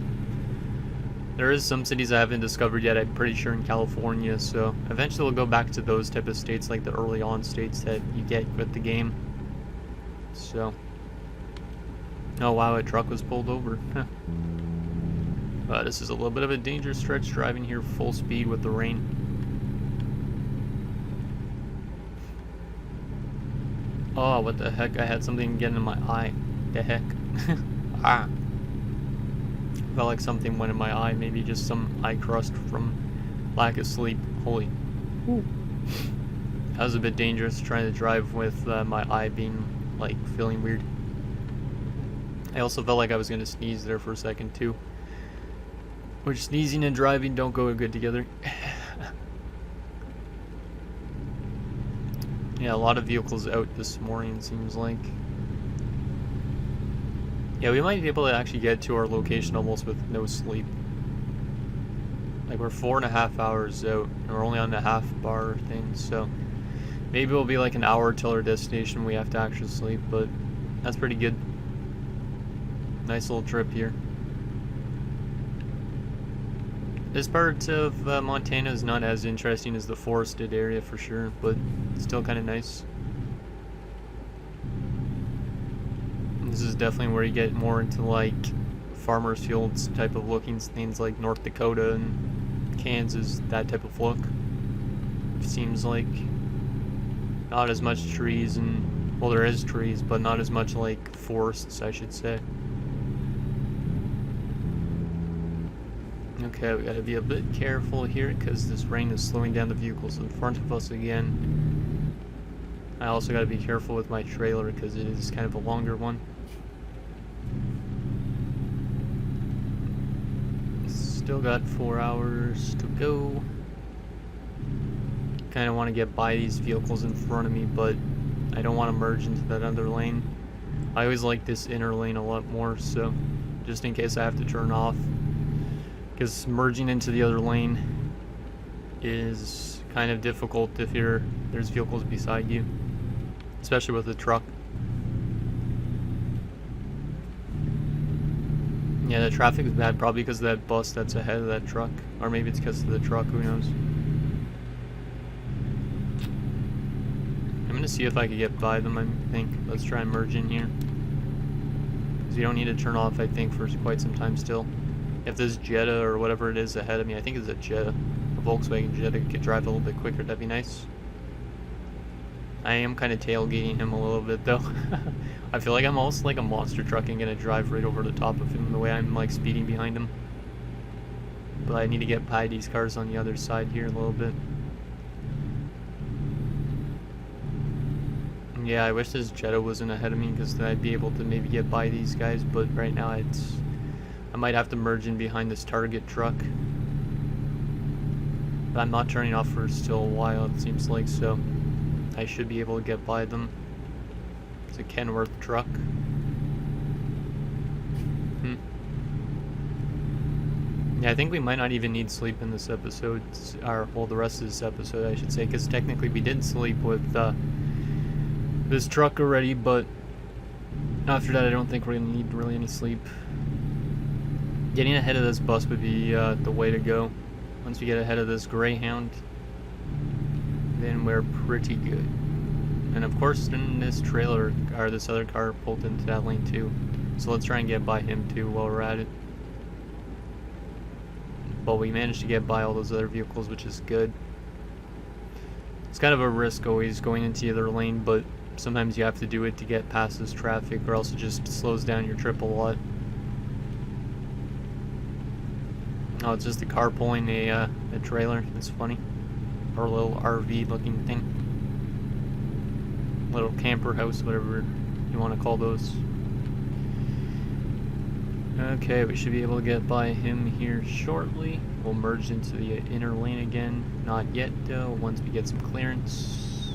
There is some cities I haven't discovered yet, I'm pretty sure in California, so eventually we'll go back to those type of states, like the early on states that you get with the game. So, oh wow, a truck was pulled over. This is a little bit of a dangerous stretch driving here full speed with the rain. Oh, what the heck, I had something get in my eye. The heck. Ah. Felt like something went in my eye, maybe just some eye crust from lack of sleep. Holy. Ooh. That was a bit dangerous trying to drive with my eye being, like, feeling weird. I also felt like I was going to sneeze there for a second too. Which sneezing and driving don't go good together. Yeah, a lot of vehicles out this morning, seems like. Yeah, we might be able to actually get to our location almost with no sleep. Like, we're 4.5 hours out, and we're only on the half bar thing, so maybe it'll be like an hour till our destination we have to actually sleep, but that's pretty good. Nice little trip here. This part of Montana is not as interesting as the forested area for sure, but it's still kind of nice. This is definitely where you get more into like farmers fields type of looking things, like North Dakota and Kansas, that type of look. It seems like not as much trees, and well, there is trees, but not as much like forests, I should say. Okay, we gotta be a bit careful here because this rain is slowing down the vehicles in front of us again. I also gotta be careful with my trailer because it is kind of a longer one. Still got 4 hours to go. Kind of want to get by these vehicles in front of me, but I don't want to merge into that other lane. I always like this inner lane a lot more, so just in case I have to turn off. Because merging into the other lane is kind of difficult if there's vehicles beside you, especially with a truck. Yeah, the traffic is bad, probably because of that bus that's ahead of that truck. Or maybe it's because of the truck, who knows. I'm gonna see if I can get by them, I think. Let's try and merge in here. Because you don't need to turn off, I think, for quite some time still. If this Jetta or whatever it is ahead of me, I think it's a Jetta, a Volkswagen Jetta, could drive a little bit quicker, that'd be nice. I am kind of tailgating him a little bit though. I feel like I'm almost like a monster truck and gonna drive right over the top of him the way I'm like speeding behind him. But I need to get by these cars on the other side here a little bit. Yeah, I wish this Jetta wasn't ahead of me because then I'd be able to maybe get by these guys, but right now I might have to merge in behind this Target truck. But I'm not turning off for still a while, it seems like, so I should be able to get by them. It's a Kenworth truck. Yeah, I think we might not even need sleep in this episode, or well, the rest of this episode, I should say, because technically we did sleep with this truck already, but after that I don't think we're going to need really any sleep. Getting ahead of this bus would be the way to go. Once we get ahead of this Greyhound, then we're pretty good. And of course then this trailer, or this other car, pulled into that lane too. So let's try and get by him too while we're at it. But we managed to get by all those other vehicles, which is good. It's kind of a risk always going into the other lane, but sometimes you have to do it to get past this traffic, or else it just slows down your trip a lot. Oh, it's just a car pulling a trailer. That's funny. Or a little RV looking thing. Little camper house, whatever you want to call those. Okay, we should be able to get by him here shortly. We'll merge into the inner lane again. Not yet though, once we get some clearance.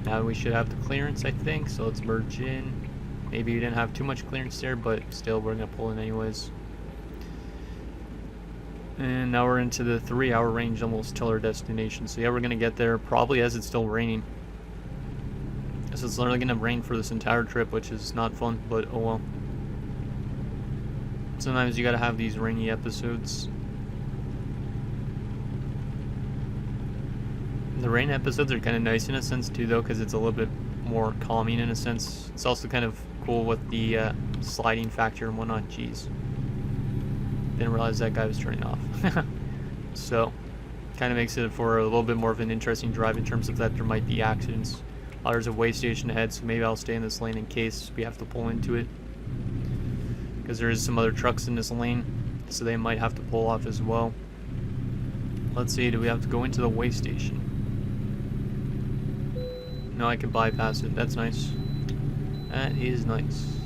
Now we should have the clearance, I think, so let's merge in. Maybe we didn't have too much clearance there, but still we're going to pull in anyways. And now we're into the 3-hour range almost till our destination. So yeah, we're going to get there probably as it's still raining. So it's literally going to rain for this entire trip, which is not fun, but oh well. Sometimes you gotta have these rainy episodes. The rain episodes are kind of nice in a sense too though, because it's a little bit more calming in a sense. It's also kind of cool with the sliding factor and whatnot. Jeez. Didn't realize that guy was turning off. So, kind of makes it for a little bit more of an interesting drive in terms of that there might be accidents. There's a way station ahead, so maybe I'll stay in this lane in case we have to pull into it. Because there is some other trucks in this lane, so they might have to pull off as well. Let's see, do we have to go into the way station? No, I can bypass it. That's nice. That is nice.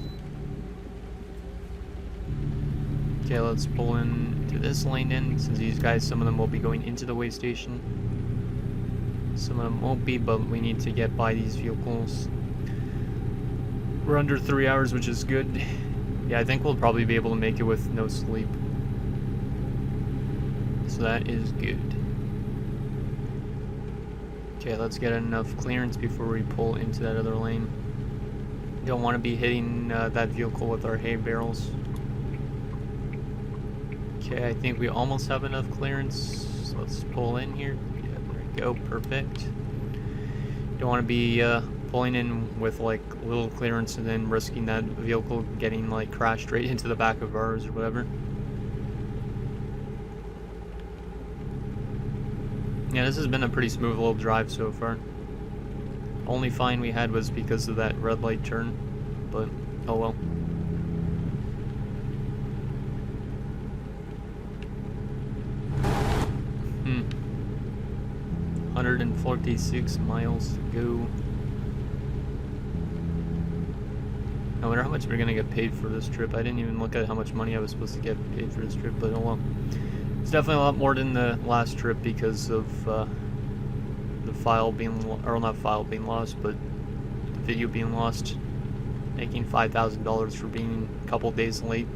Okay, let's pull into this lane then, since these guys, some of them will be going into the way station. Some of them won't be, but we need to get by these vehicles. We're under 3 hours, which is good. Yeah, I think we'll probably be able to make it with no sleep. So that is good. Okay, let's get enough clearance before we pull into that other lane. Don't want to be hitting that vehicle with our hay barrels. Okay, I think we almost have enough clearance. So let's pull in here. Yeah, there we go, perfect. Don't want to be pulling in with like little clearance and then risking that vehicle getting like crashed straight into the back of ours or whatever. Yeah, this has been a pretty smooth little drive so far. Only fine we had was because of that red light turn, but oh well. Hmm. 146 miles to go. I wonder how much we're gonna get paid for this trip. I didn't even look at how much money I was supposed to get paid for this trip, but oh well. It's definitely a lot more than the last trip because of the file being, or not file being lost, but the video being lost. Making $5,000 for being a couple days late.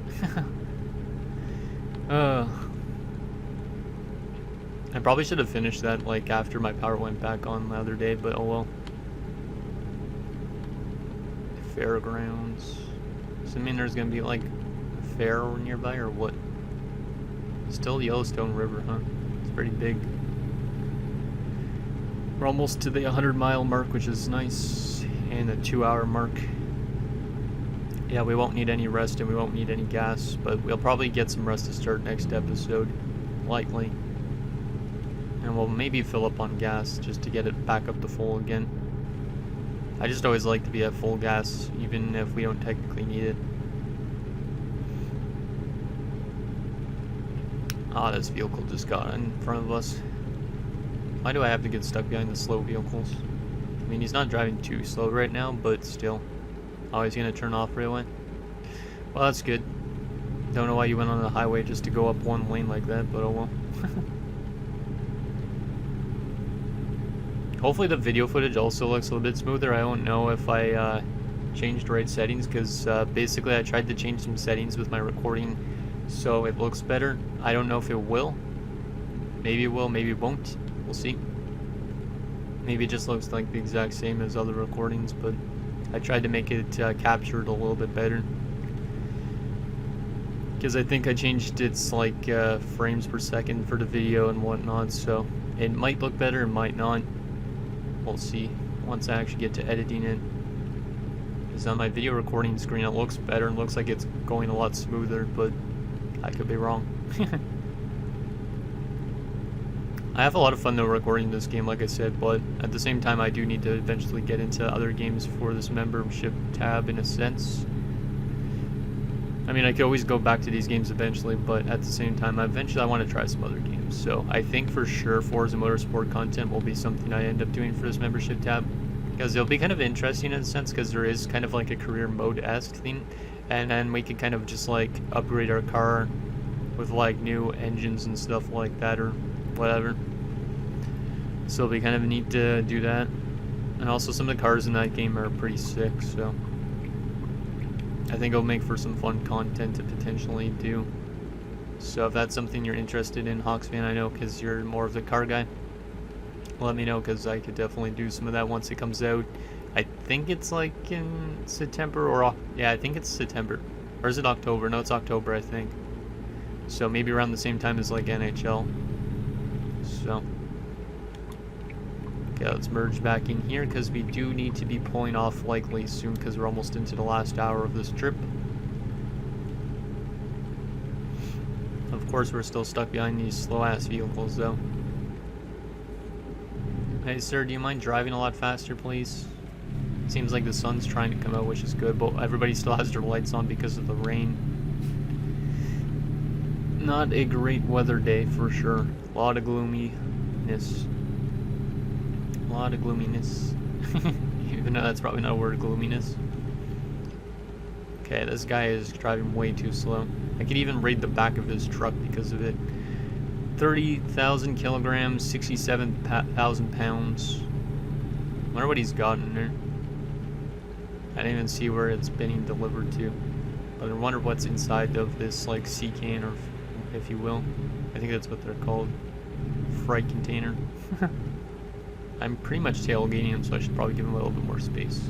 I probably should have finished that like after my power went back on the other day, but oh well. Fairgrounds. Does it mean there's gonna be like a fair nearby or what? Still Yellowstone River, huh? It's pretty big. We're almost to the 100-mile mark, which is nice, and the 2-hour mark. Yeah, we won't need any rest and we won't need any gas, but we'll probably get some rest to start next episode, likely. And we'll maybe fill up on gas just to get it back up to full again. I just always like to be at full gas, even if we don't technically need it. Ah, this vehicle just got in front of us. Why do I have to get stuck behind the slow vehicles? I mean, he's not driving too slow right now, but still. Oh, he's gonna turn off right away? Well, that's good. Don't know why you went on the highway just to go up one lane like that, but oh well. Hopefully the video footage also looks a little bit smoother. I don't know if I changed the right settings, because basically I tried to change some settings with my recording so it looks better. I don't know if it will. Maybe it will, maybe it won't. We'll see. Maybe it just looks like the exact same as other recordings, but I tried to make it captured a little bit better. Because I think I changed its like frames per second for the video and whatnot, so it might look better, it might not. We'll see once I actually get to editing it. Because on my video recording screen it looks better and looks like it's going a lot smoother, but I could be wrong. I have a lot of fun though recording this game, like I said, but at the same time I do need to eventually get into other games for this membership tab in a sense. I mean, I could always go back to these games eventually, but at the same time, eventually I want to try some other games. So I think for sure Forza Motorsport content will be something I end up doing for this membership tab. Because it'll be kind of interesting in a sense, because there is kind of like a career mode-esque thing. And then we can kind of just like upgrade our car with like new engines and stuff like that or whatever. So it'll be kind of neat to do that. And also some of the cars in that game are pretty sick, so I think it'll make for some fun content to potentially do. So if that's something you're interested in, Hawksfan, I know because you're more of the car guy, let me know, because I could definitely do some of that once it comes out. I think it's like in September or yeah, I think it's September. Or is it October? No, it's October, I think. So maybe around the same time as like NHL. So okay, let's merge back in here because we do need to be pulling off likely soon because we're almost into the last hour of this trip. Of course, we're still stuck behind these slow-ass vehicles, though. Hey, sir, do you mind driving a lot faster, please? Seems like the sun's trying to come out, which is good, but everybody still has their lights on because of the rain. Not a great weather day, for sure. A lot of gloominess. A lot of gloominess. Even though that's probably not a word, gloominess. Okay, this guy is driving way too slow. I could even raid the back of his truck because of it. 30,000 kilograms, 67,000 pounds. I wonder what he's got in there. I didn't even see where it's being delivered to. But I wonder what's inside of this, like, sea can, or if you will. I think that's what they're called. Freight container. I'm pretty much tailgating him, so I should probably give him a little bit more space.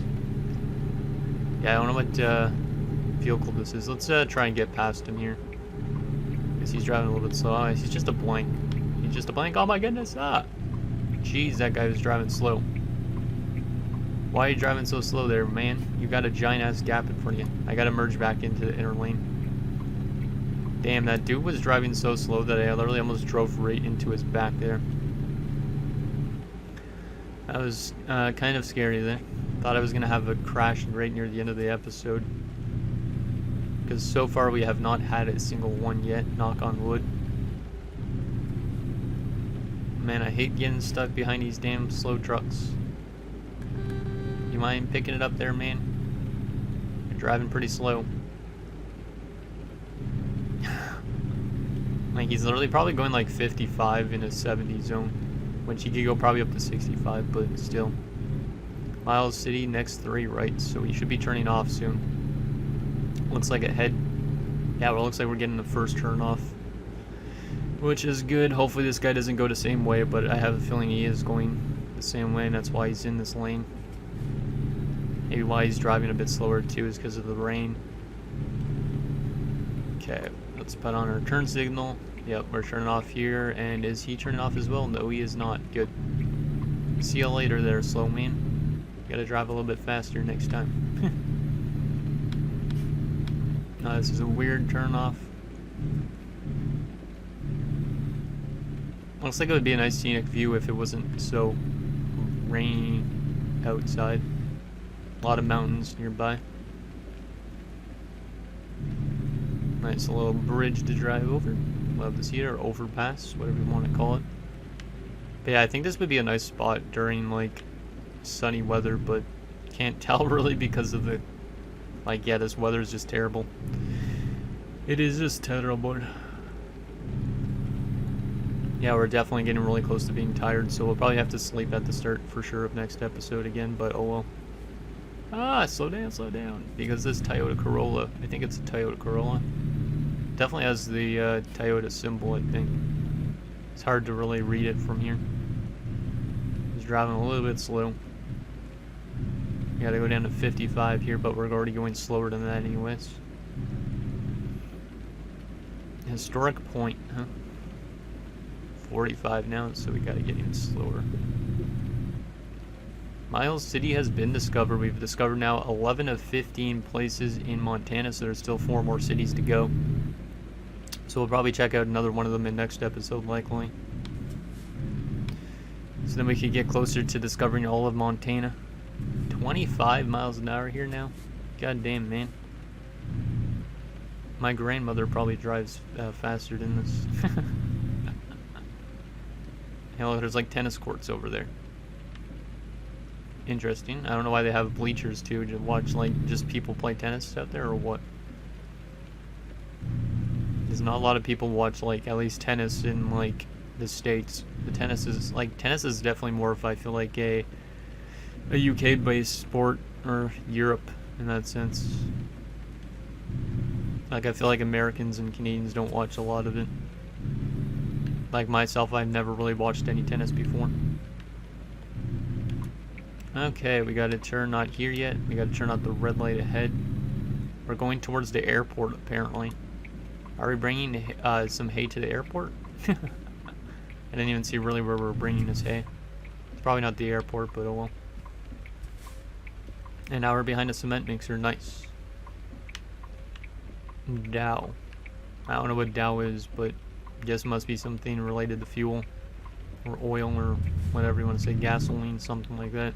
Yeah, I don't know what vehicle this is. Let's try and get past him here. Because he's driving a little bit slow. Oh, he's just a blank. He's just a blank. Oh my goodness. Ah! Jeez, that guy was driving slow. Why are you driving so slow there, man? You got a giant ass gap in front of you. I gotta merge back into the inner lane. Damn, that dude was driving so slow that I literally almost drove right into his back there. That was kind of scary there. Thought I was gonna have a crash right near the end of the episode. Because so far we have not had a single one yet, knock on wood. Man, I hate getting stuck behind these damn slow trucks. You mind picking it up there, man? You're driving pretty slow. Like, he's literally probably going like 55 in a 70 zone. Which he could go probably up to 65, but still. Miles City, next 3 right, so he should be turning off soon. Looks like ahead. Yeah, well, it looks like we're getting the first turn off. Which is good. Hopefully this guy doesn't go the same way, but I have a feeling he is going the same way, and that's why he's in this lane. Maybe why he's driving a bit slower too is because of the rain. Okay, let's put on our turn signal. Yep, we're turning off here, and is he turning off as well? No, he is not. Good. See you later there, slow man. Gotta drive a little bit faster next time. This is a weird turnoff. Looks like it would be a nice scenic view if it wasn't so rainy outside. A lot of mountains nearby. Nice little bridge to drive over. Love to see it, or overpass, whatever you want to call it. But yeah, I think this would be a nice spot during like sunny weather, but can't tell really because of the, like, yeah, this weather is just terrible. It is just terrible. Yeah, we're definitely getting really close to being tired, so we'll probably have to sleep at the start for sure of next episode again, but oh well. Slow down, because this Toyota Corolla, I think it's a Toyota Corolla, definitely has the Toyota symbol, I think. It's hard to really read it from here. He's driving a little bit slow. We gotta go down to 55 here, but we're already going slower than that anyways. Historic point, huh? 45 now, so we gotta get even slower. Miles City has been discovered. We've discovered now 11 of 15 places in Montana, so there's still 4 more cities to go. So we'll probably check out another one of them in next episode, likely. So then we could get closer to discovering all of Montana. 25 miles an hour here now. God damn, man. My grandmother probably drives faster than this. Hell, there's like tennis courts over there. Interesting. I don't know why they have bleachers too, to watch like just people play tennis out there, or what. There's not a lot of people watch like at least tennis in like the States. The tennis is definitely more of, I feel like, a UK based sport, or Europe in that sense. Like, I feel like Americans and Canadians don't watch a lot of it. Like myself, I've never really watched any tennis before. Okay, we gotta turn, not here yet. We gotta turn out the red light ahead. We're going towards the airport, apparently. Are we bringing some hay to the airport? I didn't even see really where we're bringing this hay. It's probably not the airport, but oh well. And now we're behind a cement mixer. Nice. Dow. I don't know what Dow is, but I guess it must be something related to fuel, or oil, or whatever you want to say, gasoline, something like that.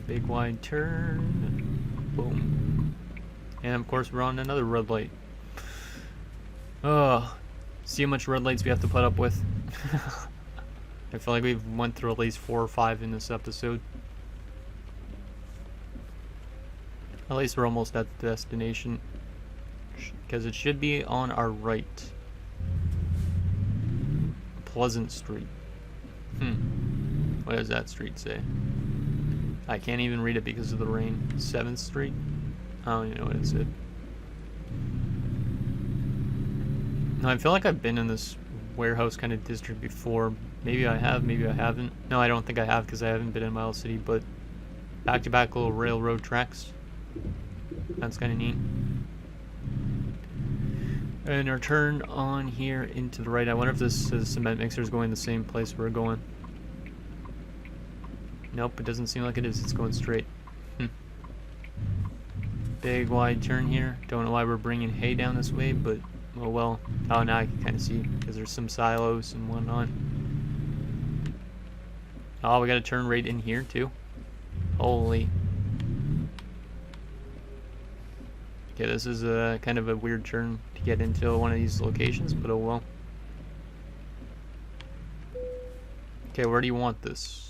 Big wide turn. Boom. And of course we're on another red light. See how much red lights we have to put up with. I feel like we've went through at least 4 or 5 in this episode. At least we're almost at the destination, because it should be on our right. Pleasant Street. What does that street say? I can't even read it because of the rain. 7th Street? I don't even know what it said. No, I feel like I've been in this warehouse kind of district before. Maybe I have, maybe I haven't. No, I don't think I have, because I haven't been in Miles City, but back-to-back little railroad tracks. That's kind of neat. And our turn on here into the right. I wonder if this cement mixer is going the same place we're going. Nope, it doesn't seem like it is. It's going straight. Big wide turn here. Don't know why we're bringing hay down this way, but oh well. Oh, now I can kind of see, because there's some silos and whatnot. Oh, we got to turn right in here too. Holy. Okay, this is a kind of a weird turn to get into one of these locations, but oh well. Okay, where do you want this?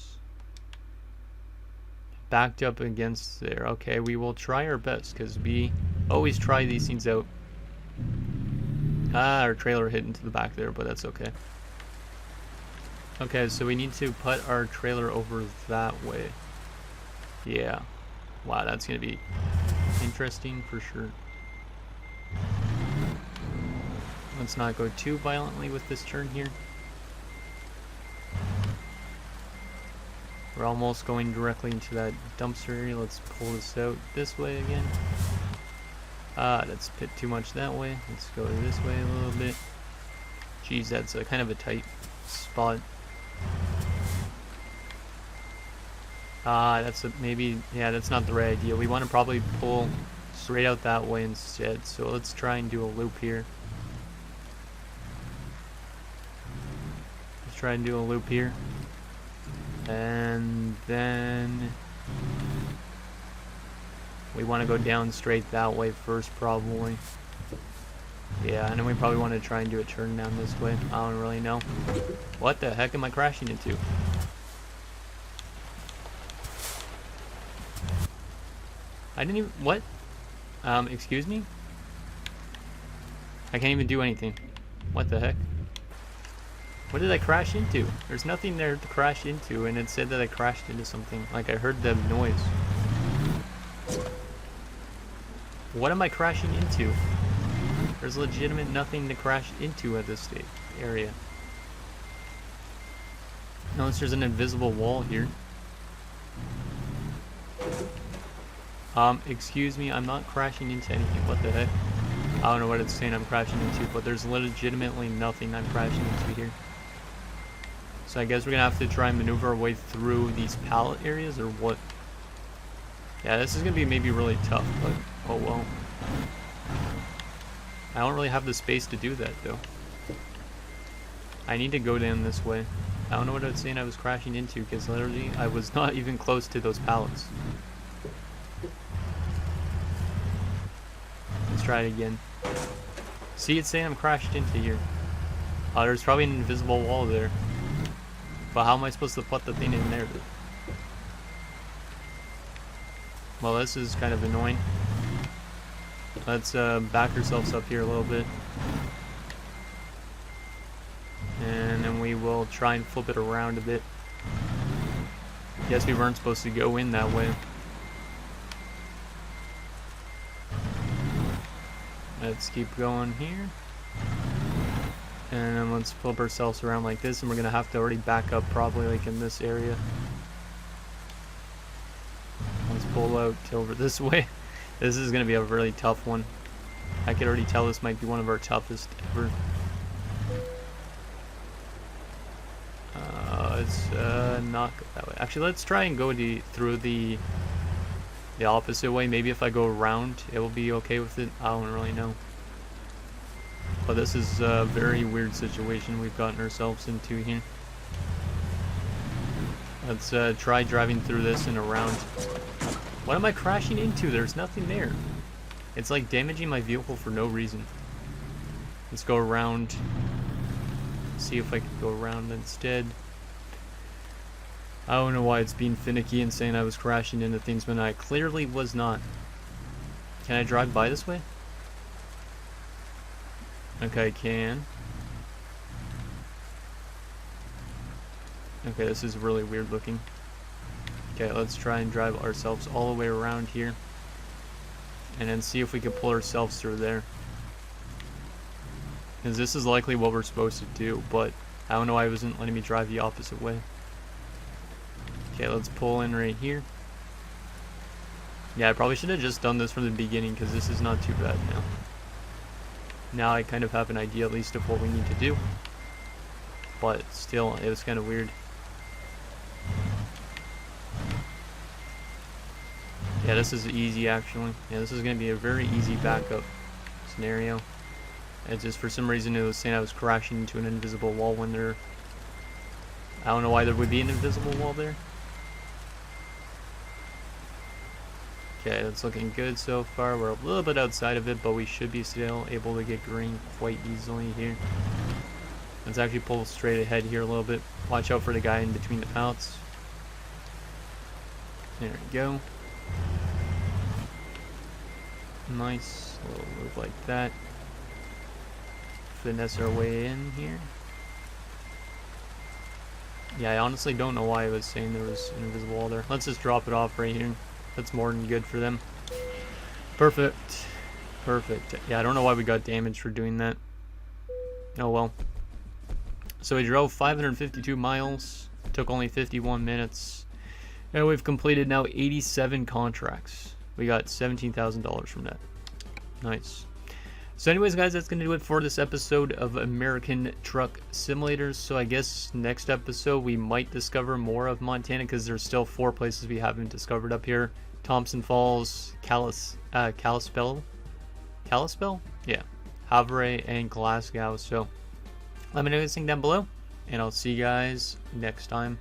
Backed up against there. Okay, we will try our best, because we always try these things out. Our trailer hit into the back there, but that's okay. Okay, so we need to put our trailer over that way. Yeah. Wow, that's gonna be interesting for sure. Let's not go too violently with this turn here. We're almost going directly into that dumpster area. Let's pull this out this way again. That's a bit too much that way. Let's go this way a little bit. Geez, that's a kind of a tight spot. Maybe, yeah, that's not the right idea. We want to probably pull straight out that way instead. So let's try and do a loop here. Let's try and do a loop here. And then we want to go down straight that way first, probably. Yeah, and then we probably want to try and do a turn down this way. I don't really know. What the heck am I crashing into? I didn't even... What? Excuse me? I can't even do anything. What the heck? What did I crash into? There's nothing there to crash into, and it said that I crashed into something. Like, I heard the noise. What am I crashing into? There's legitimate nothing to crash into at this area. Unless there's an invisible wall here. Excuse me, I'm not crashing into anything. What the heck? I don't know what it's saying I'm crashing into, but there's legitimately nothing I'm crashing into here. So I guess we're gonna have to try and maneuver our way through these pallet areas, or what? Yeah, this is gonna be maybe really tough, but oh well. I don't really have the space to do that, though. I need to go down this way. I don't know what I was saying I was crashing into, because literally I was not even close to those pallets. Let's try it again. See, it's saying I'm crashed into here. There's probably an invisible wall there. But how am I supposed to put the thing in there? Well, this is kind of annoying. Let's back ourselves up here a little bit. And then we will try and flip it around a bit. Guess we weren't supposed to go in that way. Let's keep going here. And then let's flip ourselves around like this, and we're gonna have to already back up probably like in this area. Let's pull out over this way. This is gonna be a really tough one. I can already tell this might be one of our toughest ever. Let's not go that way. Actually, let's try and go through the opposite way. Maybe if I go around, it will be okay with it. I don't really know. But this is a very weird situation we've gotten ourselves into here. Let's try driving through this and around. What am I crashing into? There's nothing there. It's like damaging my vehicle for no reason. Let's go around. See if I can go around instead. I don't know why it's being finicky and saying I was crashing into things when I clearly was not. Can I drive by this way? Okay, I can. Okay, this is really weird looking. Okay, let's try and drive ourselves all the way around here. And then see if we can pull ourselves through there. Because this is likely what we're supposed to do, but I don't know why it wasn't letting me drive the opposite way. Okay, let's pull in right here. Yeah, I probably should have just done this from the beginning, because this is not too bad now. Now I kind of have an idea at least of what we need to do. But still, it was kind of weird. Yeah, this is easy actually. Yeah, this is going to be a very easy backup scenario. It's just for some reason it was saying I was crashing into an invisible wall when there... I don't know why there would be an invisible wall there. Okay, that's looking good so far. We're a little bit outside of it, but we should be still able to get green quite easily here. Let's actually pull straight ahead here a little bit. Watch out for the guy in between the pallets. There we go. Nice. A little move like that. Finesse our way in here. Yeah, I honestly don't know why I was saying there was an invisible wall there. Let's just drop it off right here. That's more than good for them. Perfect. Perfect. Yeah, I don't know why we got damaged for doing that. Oh well. So we drove 552 miles. Took only 51 minutes. And we've completed now 87 contracts. We got $17,000 from that. Nice. So anyways, guys, that's going to do it for this episode of American Truck Simulators. So I guess next episode we might discover more of Montana, because there's still 4 places we haven't discovered up here. Thompson Falls, Kalispell? Yeah. Havre and Glasgow. So let me know what you think down below, and I'll see you guys next time.